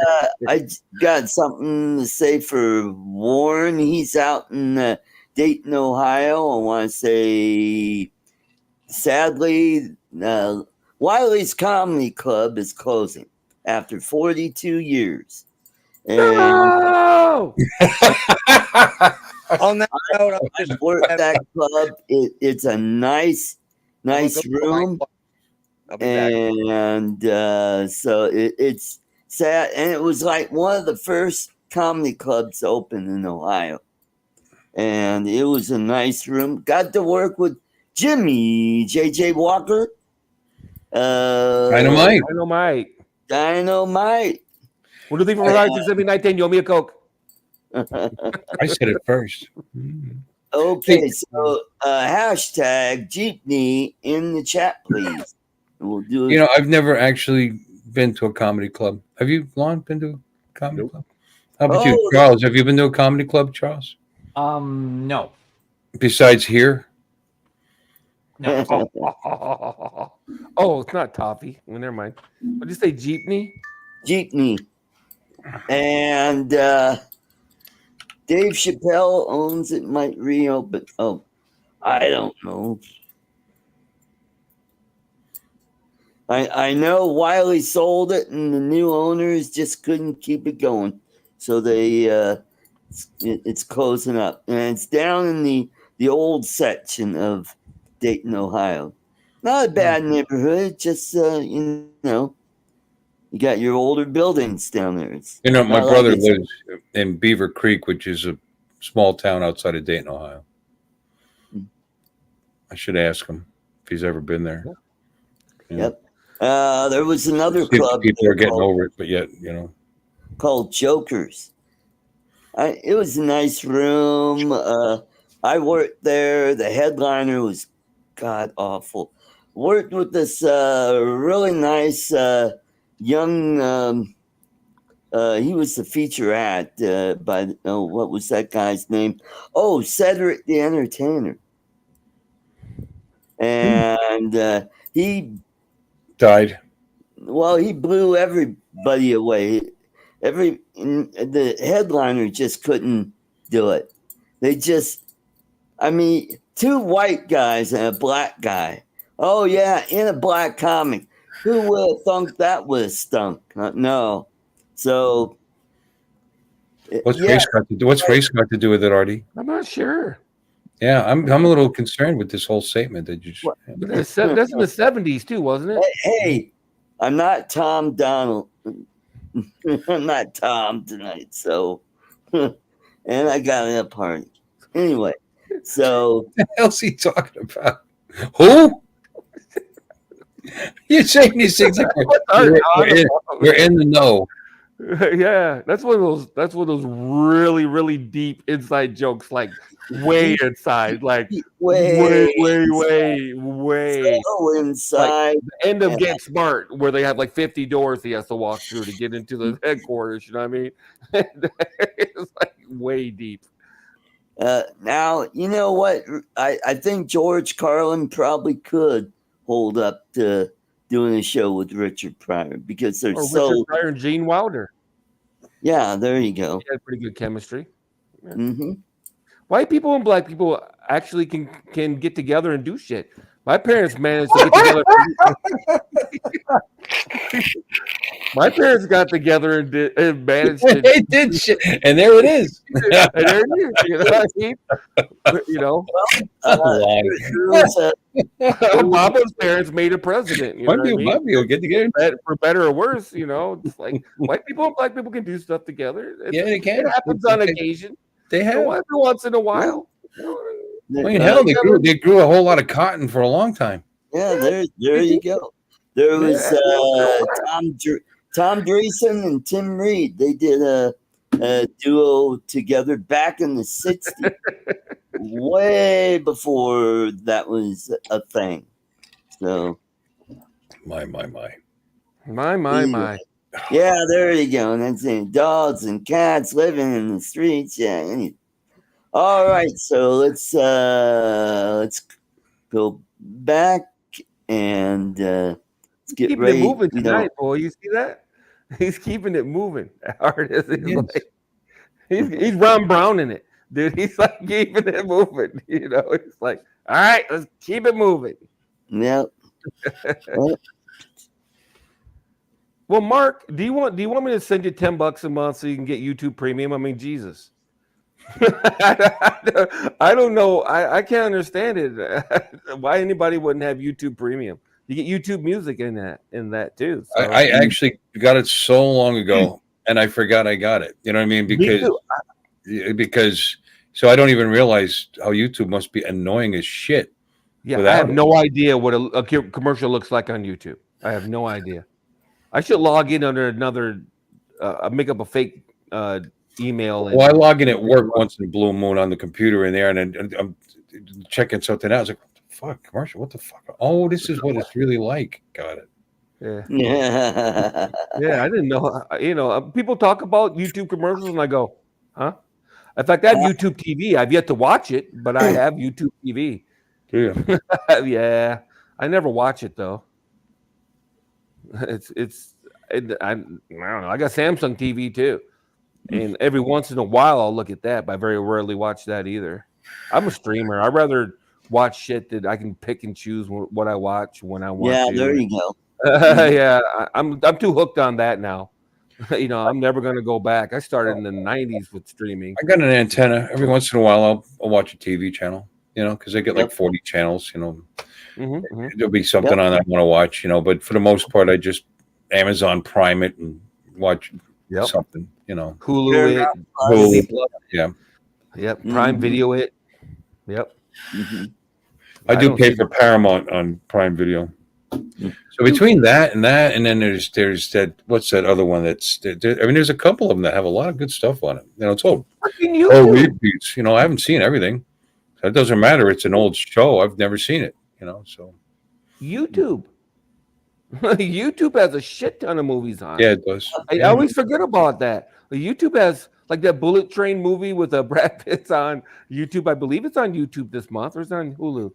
I got something to say for Warren. He's out in Dayton, Ohio. I want to say, sadly, Wiley's Comedy Club is closing after 42 years. And no! On that note, I work that club. It's a nice nice room. And so it's sad. And it was like one of the first comedy clubs open in Ohio. And it was a nice room. Got to work with Jimmy, JJ Walker. Dynamite. What do you think for Horizon 2019? You owe me a Coke. I said it first. Okay, so hashtag Jeepney in the chat, please. We'll do it. You know, I've never actually been to a comedy club. Have you, Lon, been to a comedy club? How about you, Charles? Have you been to a comedy club, Charles? No. Besides here? No. Oh, it's not toffee. Well, never mind. What did you say, Jeepney? Jeepney. And Dave Chappelle owns it, might reopen. Oh, I don't know. I know Wiley sold it, and the new owners just couldn't keep it going, so they it's closing up, and it's down in the old section of Dayton, Ohio. Not a bad neighborhood, just you know, you got your older buildings down there. It's You know, my brother lives in Beaver Creek, which is a small town outside of Dayton, Ohio. I should ask him if he's ever been there. Yep. There was another club. People are getting over it, but yet, you know, called Jokers. It was a nice room. I worked there. The headliner was god awful. Worked with this really nice young. He was the featurette by what was that guy's name? Oh, Cedric the Entertainer. And he died. Well, he blew everybody away. The headliner just couldn't do it. They just, I mean, two white guys and a black guy. Oh yeah, in a black comic. Who would have thunk that would have stunk? No. So what's race got to do with it, Artie? I'm not sure. Yeah, I'm a little concerned with this whole statement that you just. That's in the 70s too, wasn't it? Hey, I'm not Tom Donald. I'm not Tom tonight, so and I got in a party. Anyway, so what the hell's he talking about? Who? You're saying these things like we're in the know. Yeah, that's one of those really, really deep inside jokes, like way inside, like way so inside. Like the end of Get Smart, where they have like 50 doors he has to walk through to get into the headquarters. You know what I mean? It's like way deep. Now you know what? I think George Carlin probably could hold up to doing a show with Richard Pryor because they're Richard Pryor and Gene Wilder. Yeah, there you go. He had pretty good chemistry. Yeah. Mm-hmm. White people and black people actually can get together and do shit. My parents managed to get together. My parents got together and managed to. They did shit, and there it is. And there it is. You know what I mean? You know, Obama's parents made a president. You know might be able to get together for better or worse. You know, it's like white people and black people can do stuff together. Yeah, they can. It happens on occasion. They have every once in a while. I mean, hell, they grew a whole lot of cotton for a long time. Yeah, there you go. There was Tom Dreesen and Tim Reed. They did a duo together back in the 60s, way before that was a thing. So, my. Yeah, there you go. And that's it. Dogs and cats living in the streets. Yeah. All right, so let's go back and let's get keeping ready. It moving tonight, boy. You see that? He's keeping it moving. Artist, he's Ron Brown in it, dude. He's like keeping it moving. You know, it's like, all right, let's keep it moving. Yep. Well, Mark, do you want me to send you $10 a month so you can get YouTube Premium? I mean, Jesus. I don't know. I can't understand it. Why anybody wouldn't have YouTube Premium? You get YouTube Music in that too. So. I actually got it so long ago, and I forgot I got it. You know what I mean? Because so I don't even realize how YouTube must be annoying as shit. Yeah, I have no idea what a commercial looks like on YouTube. I have no idea. I should log in under another. Make up a fake email. Well, I log in at work once in a blue moon on the computer in there, and I'm checking something out. I was like, what the fuck, commercial? What the fuck? Oh, this is what it's really like. Got it. Yeah. Yeah, I didn't know. You know, people talk about YouTube commercials, and I go, huh? In fact, I have YouTube TV. I've yet to watch it, but I have YouTube TV. Yeah. Yeah, I never watch it though. I don't know. I got Samsung TV too, and every once in a while I'll look at that, but I very rarely watch that either. I'm a streamer. I'd rather watch shit that I can pick and choose what I watch when I want to. Yeah, there you go. Yeah, I'm too hooked on that now. You know, I'm never gonna go back. I started in the '90s with streaming. I got an antenna. Every once in a while, I'll watch a TV channel. You know, because I get like 40 channels. You know, there'll be something on that I want to watch. You know, but for the most part, I just Amazon Prime it and watch something. You know, Hulu yeah. Yep. Prime Video it. Yep. I do pay for Paramount on Prime Video. So between that, and then there's that. What's that other one? I mean, there's a couple of them that have a lot of good stuff on it. You know, it's all repeats. You know, I haven't seen everything. So it doesn't matter. It's an old show. I've never seen it. You know, so YouTube. YouTube has a shit ton of movies on. Yeah, it does. I always forget about that. YouTube has like that Bullet Train movie with Brad Pitt's on YouTube. I believe it's on YouTube this month, or is it on Hulu?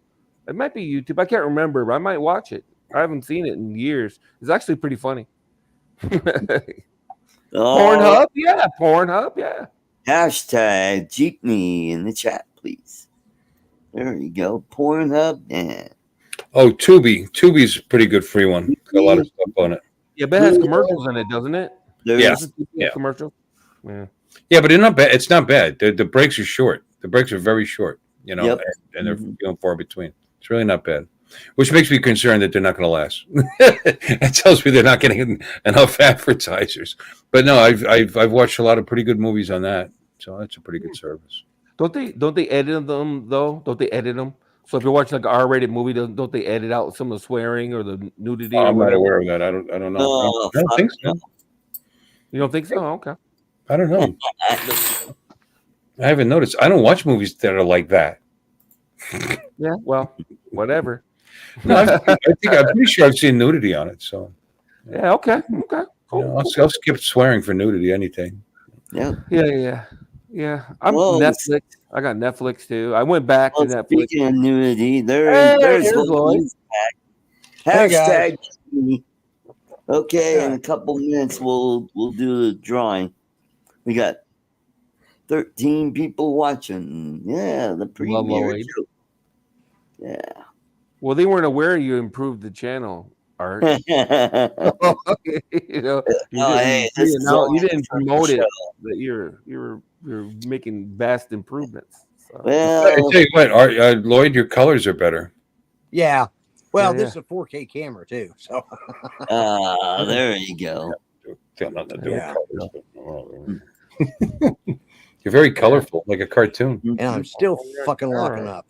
It might be YouTube. I can't remember, but I might watch it. I haven't seen it in years. It's actually pretty funny. Pornhub, yeah. Pornhub, yeah. Hashtag Jeepney in the chat, please. There you go. Pornhub, yeah. Oh, Tubi. Tubi's a pretty good free one. Got a lot of stuff on it. Yeah, but it has commercials in it, doesn't it? Yeah. Commercials. Yeah. Yeah, but it's not bad. The breaks are short. The breaks are very short, you know, and they're few and far between. It's really not bad. Which makes me concerned that they're not going to last. It tells me they're not getting enough advertisers. But no, I've watched a lot of pretty good movies on that, so that's a pretty good service. Don't they edit them though? Don't they edit them? So if you're watching like an R-rated movie, don't they edit out some of the swearing or the nudity? I'm not aware of that. I don't know. I don't think so. You don't think so? Okay. I don't know. I haven't noticed. I don't watch movies that are like that. Yeah. Well, whatever. No, I'm pretty sure I've seen nudity on it. So. Yeah. Okay. Okay. Cool. You know, I'll skip swearing for nudity anything. Yeah. Yeah. I'm Netflix. I got Netflix too. I went back to Netflix. Speaking of nudity, there's Lloyd. Hashtag. Okay, in a couple minutes we'll do the drawing. We got 13 people watching. Yeah, the premiere. Yeah. Well, they weren't aware you improved the channel, Art. You know, you didn't promote it. That you're making vast improvements. So. Well, I tell you what, Lloyd, your colors are better. Yeah. Well, this is a 4K camera too. So. There you go. You're very colorful, like a cartoon. And I'm still fucking locking up.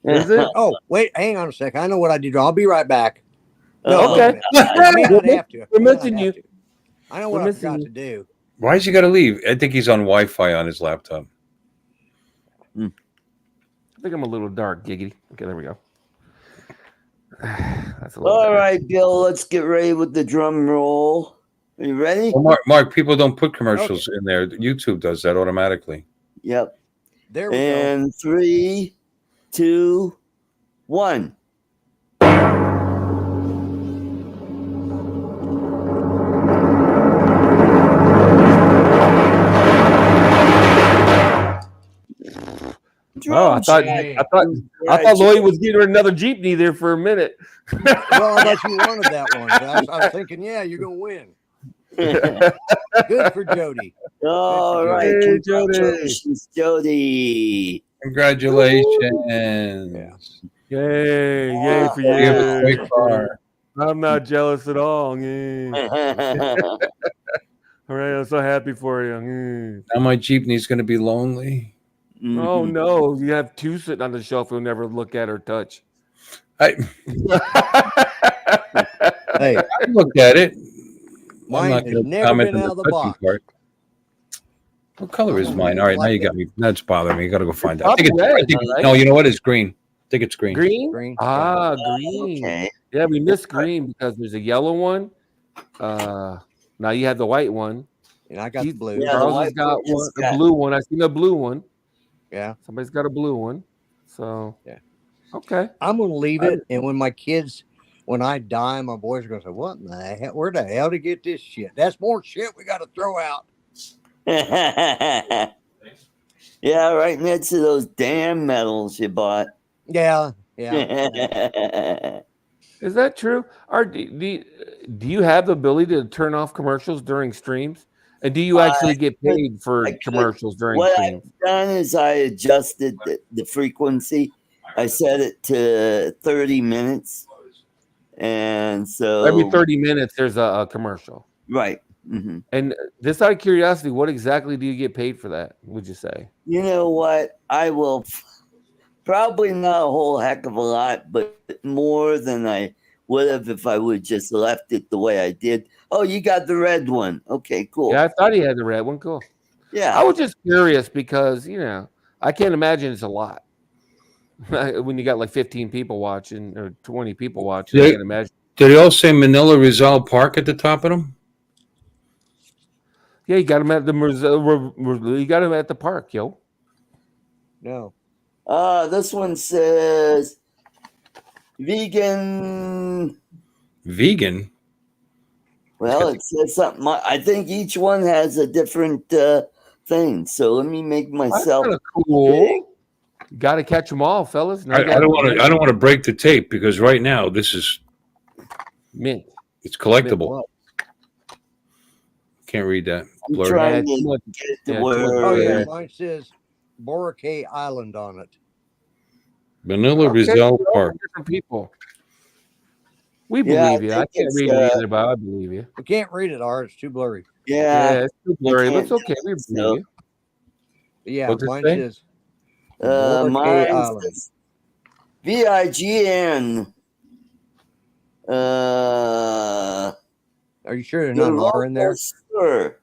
Is it? Oh, wait, hang on a second. I know what I do. I'll be right back. No, okay. I may not have to. We're missing you. I know what I forgot to do. Why has he got to leave? I think he's on Wi-Fi on his laptop. I think I'm a little dark, giggity. Okay, there we go. That's all right, Bill. Let's get ready with the drum roll. Are you ready? Well, Mark, people don't put commercials in there. YouTube does that automatically. Yep. There we go. And 3, 2, 1. Oh, I thought Lloyd was getting another jeepney there for a minute. Well, I thought you wanted that one. I was thinking, yeah, you're gonna win. Good for Jody. All right. Hey, Congratulations, Jody. Congratulations. Yay, yay for You have a you. toy car. I'm not jealous at all. Yay. All right, I'm so happy for you. Yay. Now my jeepney's going to be lonely. Oh no, you have two sitting on the shelf you'll never look at or touch. I Hey, looked at it. mine has never been out of the box. Part. What color is mine? All right, now you got me. That's bothering me. You got to go find out. I Probably think red, it's, right? no, you know what? It's green. I think it's green. Green? Green. Ah, green. Okay. Yeah, we missed green because there's a yellow one. Now you have the white one. And I got the blue. Yeah, Charles the has got white one one, just a got- blue one. I seen a blue one. Yeah. Somebody's got a blue one. So Yeah. Okay. I'm gonna leave it, and when my kids, when I die, my boys are gonna say, "What in the hell? Where the hell to get this shit? That's more shit we got to throw out." Yeah, right next to those damn medals you bought. Yeah. Is that true? Do you have the ability to turn off commercials during streams? And do you actually get paid for commercials during what streams? I've done is I adjusted the frequency. I set it to 30 minutes. And so Every 30 minutes, there's a commercial. Right. Mm-hmm. And just out of curiosity, what exactly do you get paid for that, would you say? You know what? I will probably not a whole heck of a lot, but more than I would have if I would just left it the way I did. Oh, you got the red one. Okay, cool. Yeah, I thought he had the red one. Cool. Yeah. I was just curious because, I can't imagine it's a lot. When you got like 15 people watching or 20 people watching, I can't imagine. Did they all say Manila Rizal Park at the top of them? Yeah, you got him at the park, yo. No. This one says vegan. Vegan? Well, it says something. I think each one has a different thing. So let me make myself cool. Got to catch them all, fellas. I don't want to break the tape because right now this is mint. It's collectible. Can't read that. I'm trying to get the word. Oh yeah, mine says Boracay Island on it. Manila Rizal Park. Different people. We believe you. I can't read it either, but I believe you. We can't read it, Art. It's too blurry. Yeah, it's too blurry, but it's okay. We believe you. Yeah, mine says mine says VIGN. Are you sure there's not an R in there? Sure.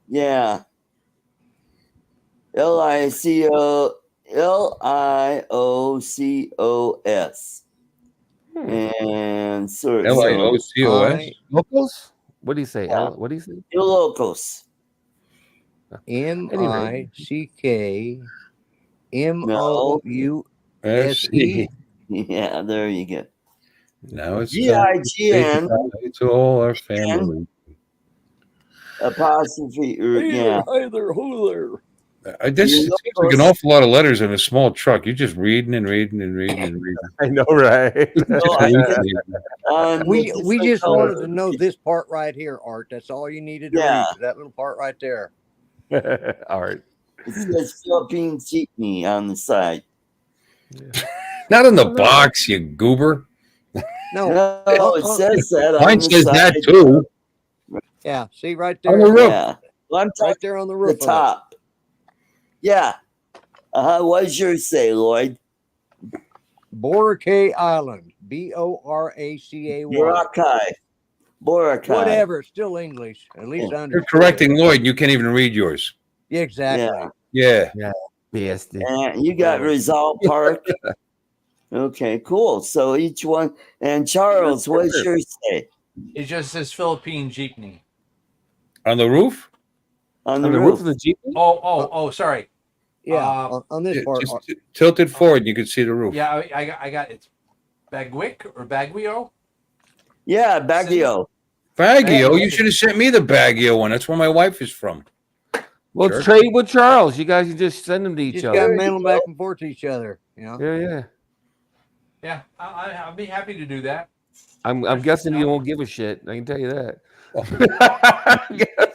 Yeah. LIOCOS. And search. LIOCOS. Locals? What do you say? Yeah. What do you say? Locals. MICKMOUSE. Yeah, there you go. Now it's VIGN to all our family. Apostrophe. Hi there, who there? This seems like an awful lot of letters in a small truck. You're just reading and reading and reading and reading. I know, right? We just wanted to know this part right here, Art. That's all you needed to read. That little part right there. All right. It says Philippine jeepney on the side. Yeah. Not in the box, you goober. No, it says that. Mine says that too. Yeah, see right there on the roof. Yeah. Well, I'm right there on the roof. The top. Yeah. What does yours say, Lloyd? Boracay Island. BORACAY. Boracay. Whatever. It's still English. At least I understand. You're correcting Lloyd. You can't even read yours. Yeah, exactly. Yeah. Bastard. And you got Rizal Park. Okay, cool. So each one. And Charles, what does yours say? It just says Philippine jeepney. On the roof? On the roof of the jeepney? Oh, sorry. Yeah, on this part. Just tilt it forward. You can see the roof. Yeah, I got it's Bagwick or Baguio? Yeah, Baguio. Baguio? You should have sent me the Baguio one. That's where my wife is from. Well, let's trade with Charles. You guys can just send them to each other. Got to mail them back and forth to each other. You know? Yeah, I'll be happy to do that. I'm guessing you won't give a shit. I can tell you that. The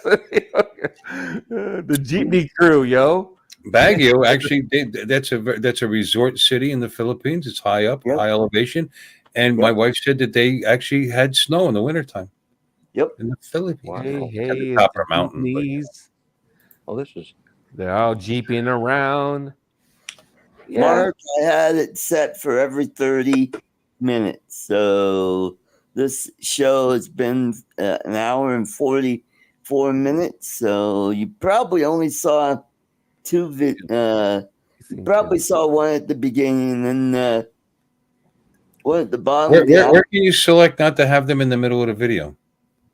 jeepney crew, yo. Baguio actually that's a resort city in the Philippines. It's high up, high elevation, and my wife said that they actually had snow in the wintertime. Yep, in the Philippines. Wow. At the top of a mountain. Oh, this is. They're all jeeping around. Yeah. Mark, I had it set for every 30 minutes. So this show has been an hour and 44 minutes. So you probably only saw you probably saw one at the beginning and then one at the bottom. Where can you select not to have them in the middle of the video?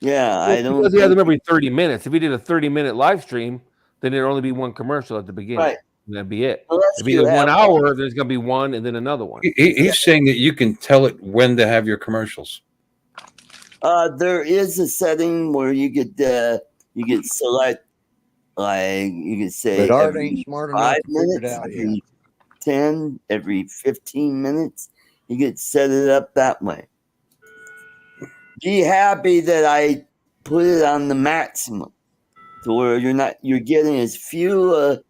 Yeah, I don't. Because he has them every 30 minutes. If he did a 30-minute live stream, then there'd only be one commercial at the beginning. Right. And that'd be it. Unless if he did 1 hour, there's going to be one and then another one. He's saying that you can tell it when to have your commercials. There is a setting where you could select, like you could say every 5 minutes, every 10, every 15 minutes. You could set it up that way. Be happy that I put it on the maximum to where you're getting as few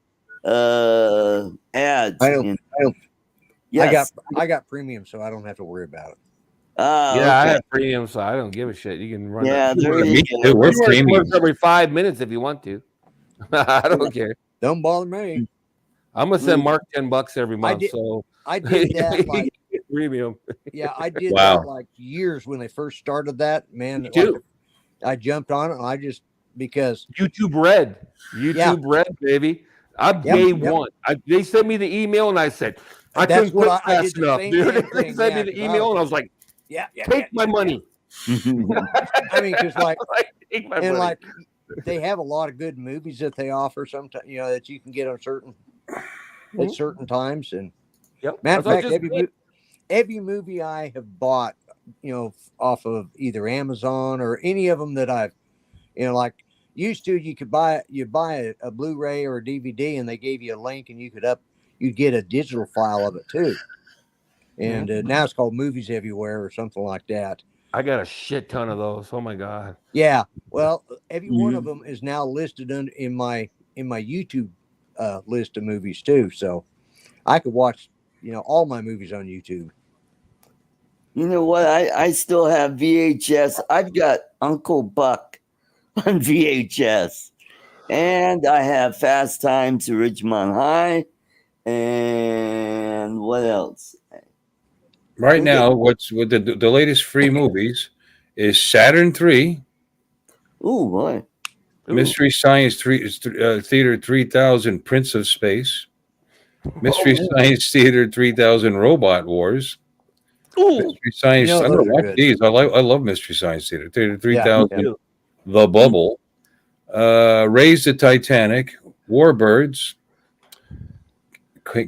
ads. I got premium, so I don't have to worry about it. I have premium, so I don't give a shit. You can run. We're premium every 5 minutes if you want to. I don't care. Don't bother me. I'm gonna send Mark $10 every month. I did that like premium. Yeah, I did that like years when they first started that. Man, I jumped on it. And I just because YouTube Red, Red, baby. I'm day one. They sent me the email, and I said I couldn't click fast enough. Dude. They sent me the email, and I was like, take my money. I mean, because like they have a lot of good movies that they offer sometimes, that you can get on at certain times. And matter of fact, every movie I have bought, off of either Amazon or any of them that I've, like used to, you buy a Blu-ray or a DVD, and they gave you a link, and you'd get a digital file of it too. And now it's called Movies Everywhere or something like that. I got a shit ton of those. Oh my god. Yeah. Well, every one of them is now listed in my YouTube list of movies too. So I could watch, all my movies on YouTube. You know what? I still have VHS. I've got Uncle Buck on VHS, and I have Fast Times at Ridgemont High, and what else? Right now, what's with the latest free movies is Saturn 3. Ooh, boy. Mystery Science Theater 3000 Prince of Space. Mystery Science Theater 3000 Robot Wars. Mystery Science. I'm going to watch these. I love Mystery Science Theater 3000 The Bubble. Raise the Titanic. Warbirds.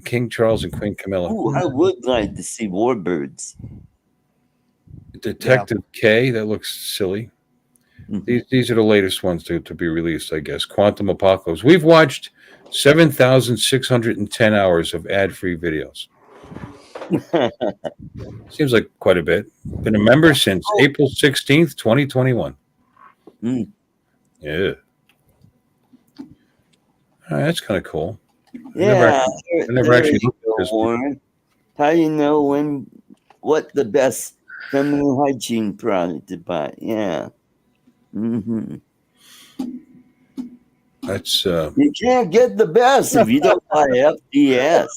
King Charles and Queen Camilla. Ooh, I would like to see Warbirds. Detective K. That looks silly. These are the latest ones to be released, I guess. Quantum Apocalypse. We've watched 7,610 hours of ad-free videos. Seems like quite a bit. Been a member since April 16th, 2021. Yeah. All right, that's kind of cool. Yeah. I never actually looked at this. Warren. How do you know what the best feminine hygiene product to buy? Yeah. That's you can't get the best if you don't buy FDS.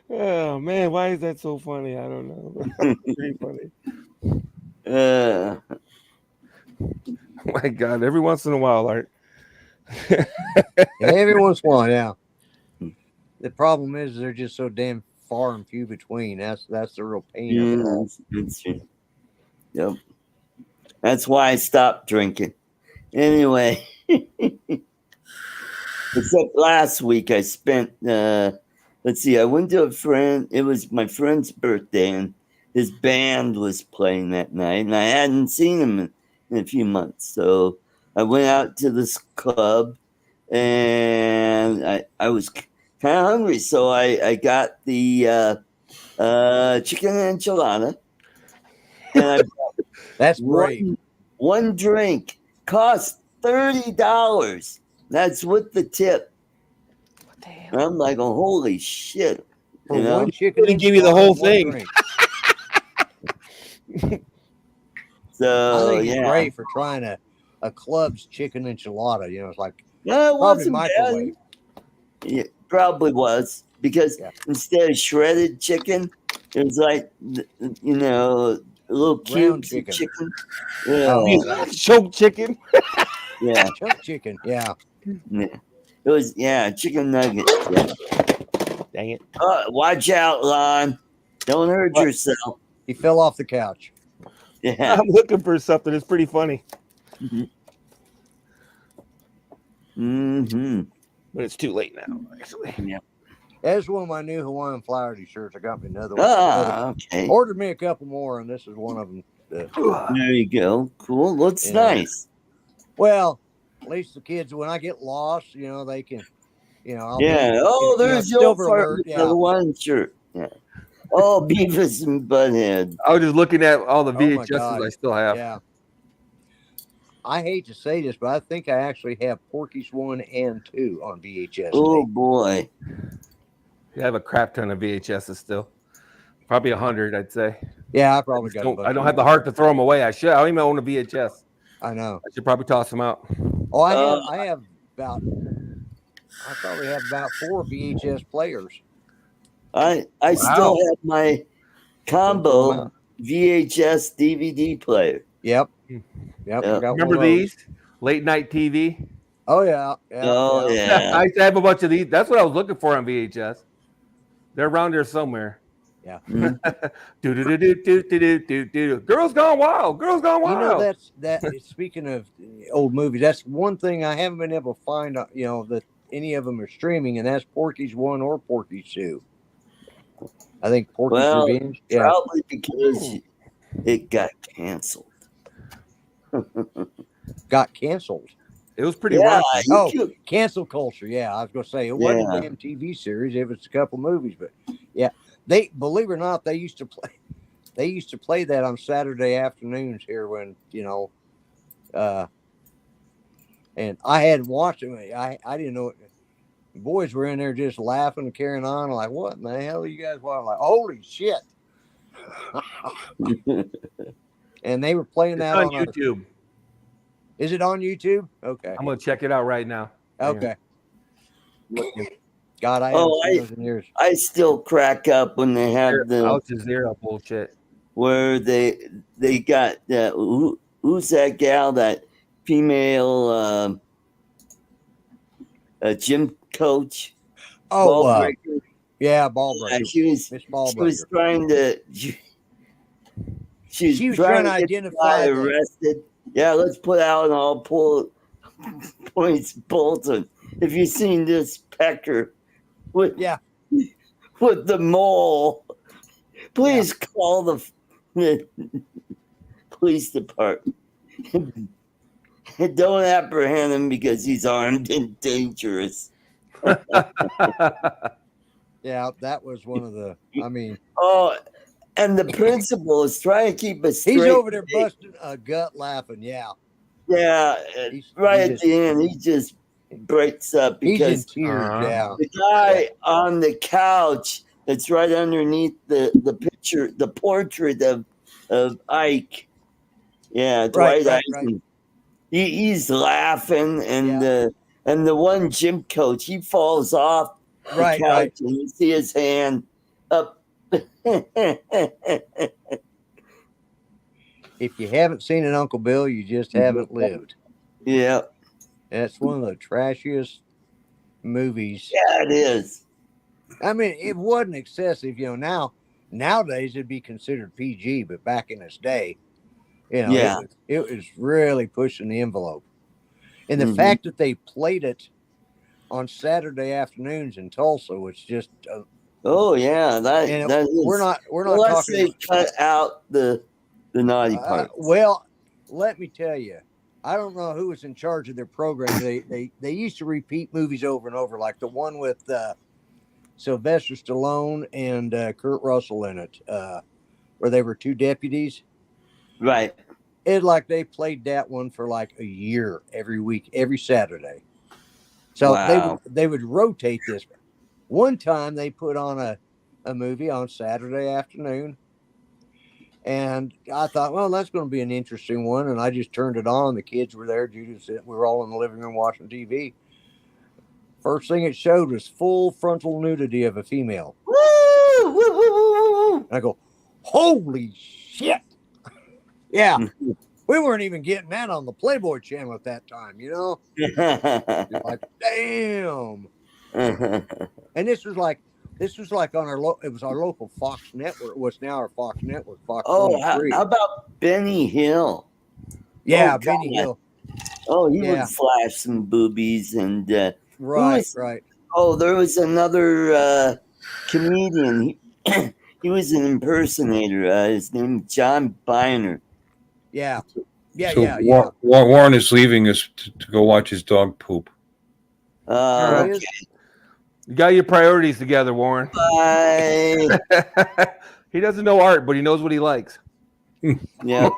Oh man, why is that so funny? I don't know. Pretty funny. My God, every once in a while, Art. Every once in a while, yeah. The problem is they're just so damn far and few between. That's the real pain of it all. That's true. Yep. That's why I stopped drinking. Anyway, except last week I spent. Let's see. I went to a friend. It was my friend's birthday, and his band was playing that night, and I hadn't seen him in a few months. So I went out to this club, and I was kind of hungry, so I got the chicken enchilada, And I bought That's brave. one drink cost $30. That's with the tip. What the hell? And I'm like, oh, holy shit. For You know? one chicken They give you the enchilada, whole one thing. drink. I So, think it's yeah. great for trying a club's chicken enchilada. You know, it's like No, it probably wasn't microwave. bad. It probably was. Because instead of shredded chicken, it was like, you know, little Ground cubes of chicken. Oh, Yeah. okay. Choke chicken. Yeah. Chunk chicken. Yeah. It was, chicken nuggets. Yeah. Dang it. Watch out, Lon. Don't hurt What? yourself. He fell off the couch. Yeah. I'm looking for something. It's pretty funny. Mm-hmm. But it's too late now, actually. Yeah. That's one of my new Hawaiian Flower shirts. I got me another one. Okay. Ordered me a couple more, and this is one of them. There you go. Cool. Looks nice. Well, at least the kids, when I get lost, you know, they can, you know. I'll There's your Silver Alert. the one shirt. Yeah. Oh, Beavis and Butthead. I was just looking at all the Oh my VHSs God. I still have. Yeah. I hate to say this, but I think I actually have Porky's 1 and 2 on VHS. Oh, boy. I have a crap ton of VHSs still. Probably 100, I'd say. Yeah, I probably got. I don't have the heart to throw them away. I should. I don't even own a VHS. I know. I should probably toss them out. Oh, I have about. I probably have about 4 VHS players. I still have my combo VHS DVD player. Yep. Remember these late night TV? Oh yeah. Yeah. I used to have a bunch of these. That's what I was looking for on VHS. They're around here somewhere. Yeah. Girls Gone Wild. Girls Gone Wild. You know, speaking of old movies, that's one thing I haven't been able to find. You know, that any of them are streaming, and that's Porky's 1 or Porky's 2. I think Porky's Revenge. Yeah. Probably because it got canceled. Got canceled. It was pretty rough. Cancel culture. Yeah, I was going to say it wasn't a damn TV series. It was a couple movies, but yeah, they, believe it or not, they used to play that on Saturday afternoons here when, you know, and I hadn't watched it. I didn't know it. The boys were in there just laughing and carrying on. Like, what in the hell are you guys watching? Like, holy shit. And they were playing that on YouTube. Is it on YouTube? Okay. I'm going to check it out right now. Okay. God, I haven't seen those in years. I still crack up when they have the Al Jazeera bullshit. Where they got who's that gal, that female gym coach? Oh, yeah, ball breaker. She was trying to. She was trying to identify arrested. Yeah, let's put out an all points bulletin. If you've seen this pecker with the mole, please call the police department. Don't apprehend him because he's armed and dangerous. Yeah, that was one of the. I mean. Oh. And the principal is trying to keep us straight. He's over there busting a gut laughing. Yeah. Yeah. At the end, he just breaks up because he's in tears. The guy on the couch that's right underneath the picture, the portrait of Ike. Yeah, Dwight Eisenhower. He's laughing, and the one gym coach, he falls off the couch, and you see his hand up. If you haven't seen an Uncle Bill, you just haven't lived. Yeah. That's one of the trashiest movies. Yeah, it is. I mean, it wasn't excessive. You know, nowadays it'd be considered PG, but back in its day, you know, it was really pushing the envelope. And the fact that they played it on Saturday afternoons in Tulsa was just oh yeah, that is, we're not unless talking. They cut out the naughty part. Well, let me tell you, I don't know who was in charge of their program. They used to repeat movies over and over, like the one with Sylvester Stallone and Kurt Russell in it, where they were two deputies. Right. It like they played that one for like a year every week, every Saturday. So Wow. they would rotate this. One time they put on a movie on Saturday afternoon, and I thought, well, that's going to be an interesting one. And I just turned it on. The kids were there. Judith, we were all in the living room watching TV. First thing it showed was full frontal nudity of a female. Woo! Woo, woo, woo, woo, woo. I go, holy shit. Yeah. We weren't even getting that on the Playboy channel at that time, you know? You're like, damn. And this was like on it was our local Fox network. What's now our Fox network, Fox 23. How about Benny Hill? Yeah, Oh, Benny Hill. Oh, he would flash some boobies and right. Oh, there was another comedian. He was an impersonator. His name is John Biner. Yeah. Warren is leaving us to go watch his dog poop. Okay. You got your priorities together, Warren. Bye. He doesn't know art, but he knows what he likes. Yeah.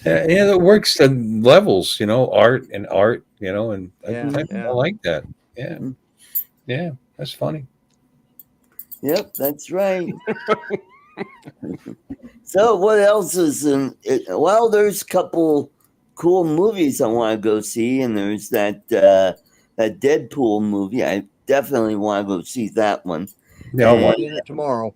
Yeah, it works on levels, you know, art, you know, and I like that. Yeah, that's funny. Yep, that's right. So what else is in it? Well, there's a couple cool movies I want to go see, and there's that Deadpool movie. I definitely want to go see that one. Yeah, I'll watch it tomorrow.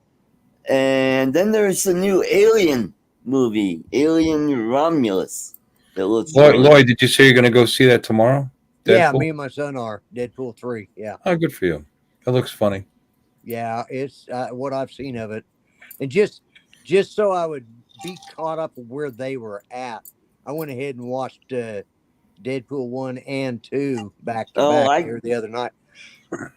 And then there's the new Alien movie, Alien Romulus. That looks Lloyd, did you say you're going to go see that tomorrow? Deadpool? Yeah, me and my son are. Deadpool 3. Yeah. Oh, good for you. That looks funny. Yeah, it's what I've seen of it, and just so I would be caught up with where they were at, I went ahead and watched Deadpool 1 and 2 back to back here the other night.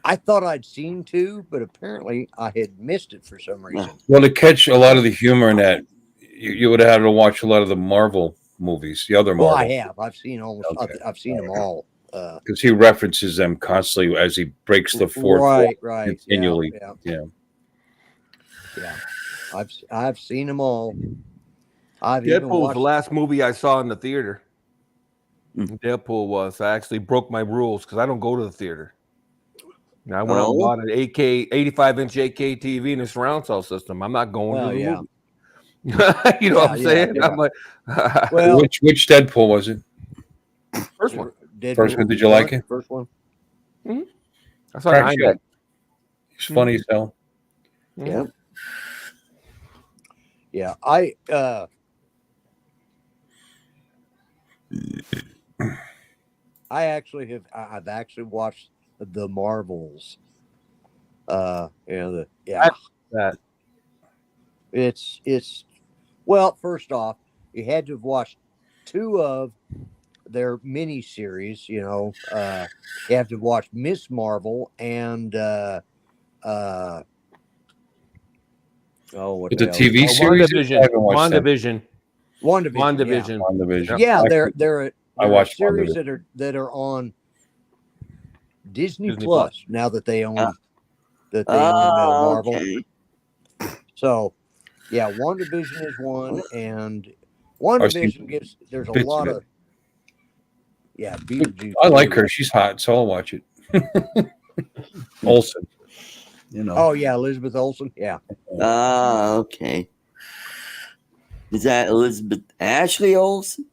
I thought I'd seen 2, but apparently I had missed it for some reason. Well, to catch a lot of the humor in that, you would have had to watch a lot of the Marvel movies, the other Marvel. Well, I have. I've seen almost. Okay. I've seen them all. Because he references them constantly as he breaks the fourth wall continually. Yeah. I've seen them all. Deadpool was the last movie I saw in the theater. Deadpool was. I actually broke my rules because I don't go to the theater. And I went out and bought an 85-inch 8K TV and a surround sound system. I'm not going to the movie. You know what I'm saying? Yeah. I'm like, well, which Deadpool was it? First one. First one, did you like it? First one. Mm-hmm. I saw it. He's funny as hell. Yeah. Yeah. I actually have. I've actually watched the Marvels. That it's well. First off, you had to have watched 2 of their mini series, you know. You have to watch Miss Marvel and the TV series? WandaVision. Yeah, they're I watched series that are on Disney Plus now that they own Marvel. Okay. So, yeah, WandaVision is one, and WandaVision there's a lot of. Yeah, Beetlejuice. I like her. She's hot, so I'll watch it. Olsen. You know. Oh yeah, Elizabeth Olsen. Yeah. Okay. Is that Elizabeth Ashley Olsen?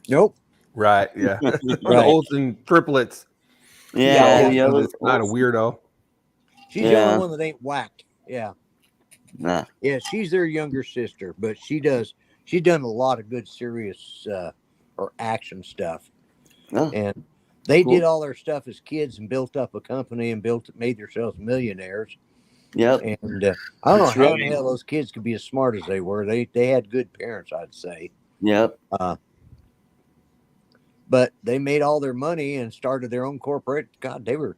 Nope. Right. Yeah. The Olsen triplets. Yeah. It's not a weirdo. She's the only one that ain't whacked. Yeah. Nah. Yeah, she's their younger sister, but she's done a lot of good serious or action stuff. Oh, and they did all their stuff as kids and built up a company and made themselves millionaires. Yep. And I don't know how the hell those kids could be as smart as they were. They had good parents, I'd say. Yep. But they made all their money and started their own corporate. God, they were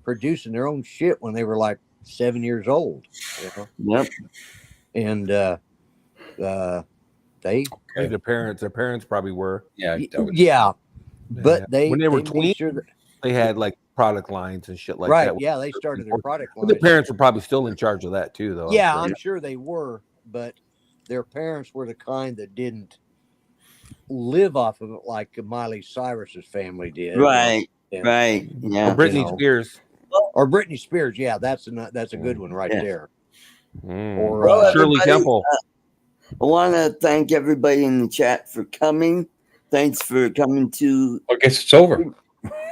producing their own shit when they were like 7 years old. You know? Yep. And their parents probably were. Yeah. But when they were tweens, they had like product lines and shit like right. that. Yeah, they started their product But line. the parents were probably still in charge of that too, though. Yeah, I'm sure they were, but their parents were the kind that didn't live off of it like Miley Cyrus's family did. Right. Right. Yeah. Or Britney Spears. Or Britney Spears. Yeah, that's a good one right there. Or Shirley Temple. I want to thank everybody in the chat for coming. Thanks for coming to. I guess it's over.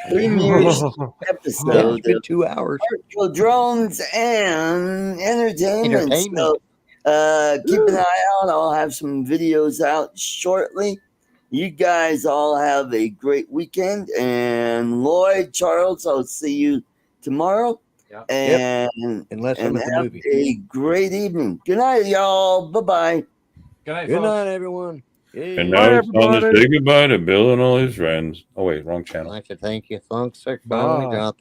Premier's episode. It's been 2 hours. ArtCo Drones and Entertainment. So, keep an eye out. I'll have some videos out shortly. You guys all have a great weekend. And Lloyd, Charles, I'll see you tomorrow. Yeah. And unless I'm at the have movie. a great evening. Good night, y'all. Bye-bye. Good night, Good folks. night, everyone. Hey. And now it's time to say goodbye to Bill and all his friends. Oh, wait, wrong channel. I'd like to thank you, folks, for coming. We got the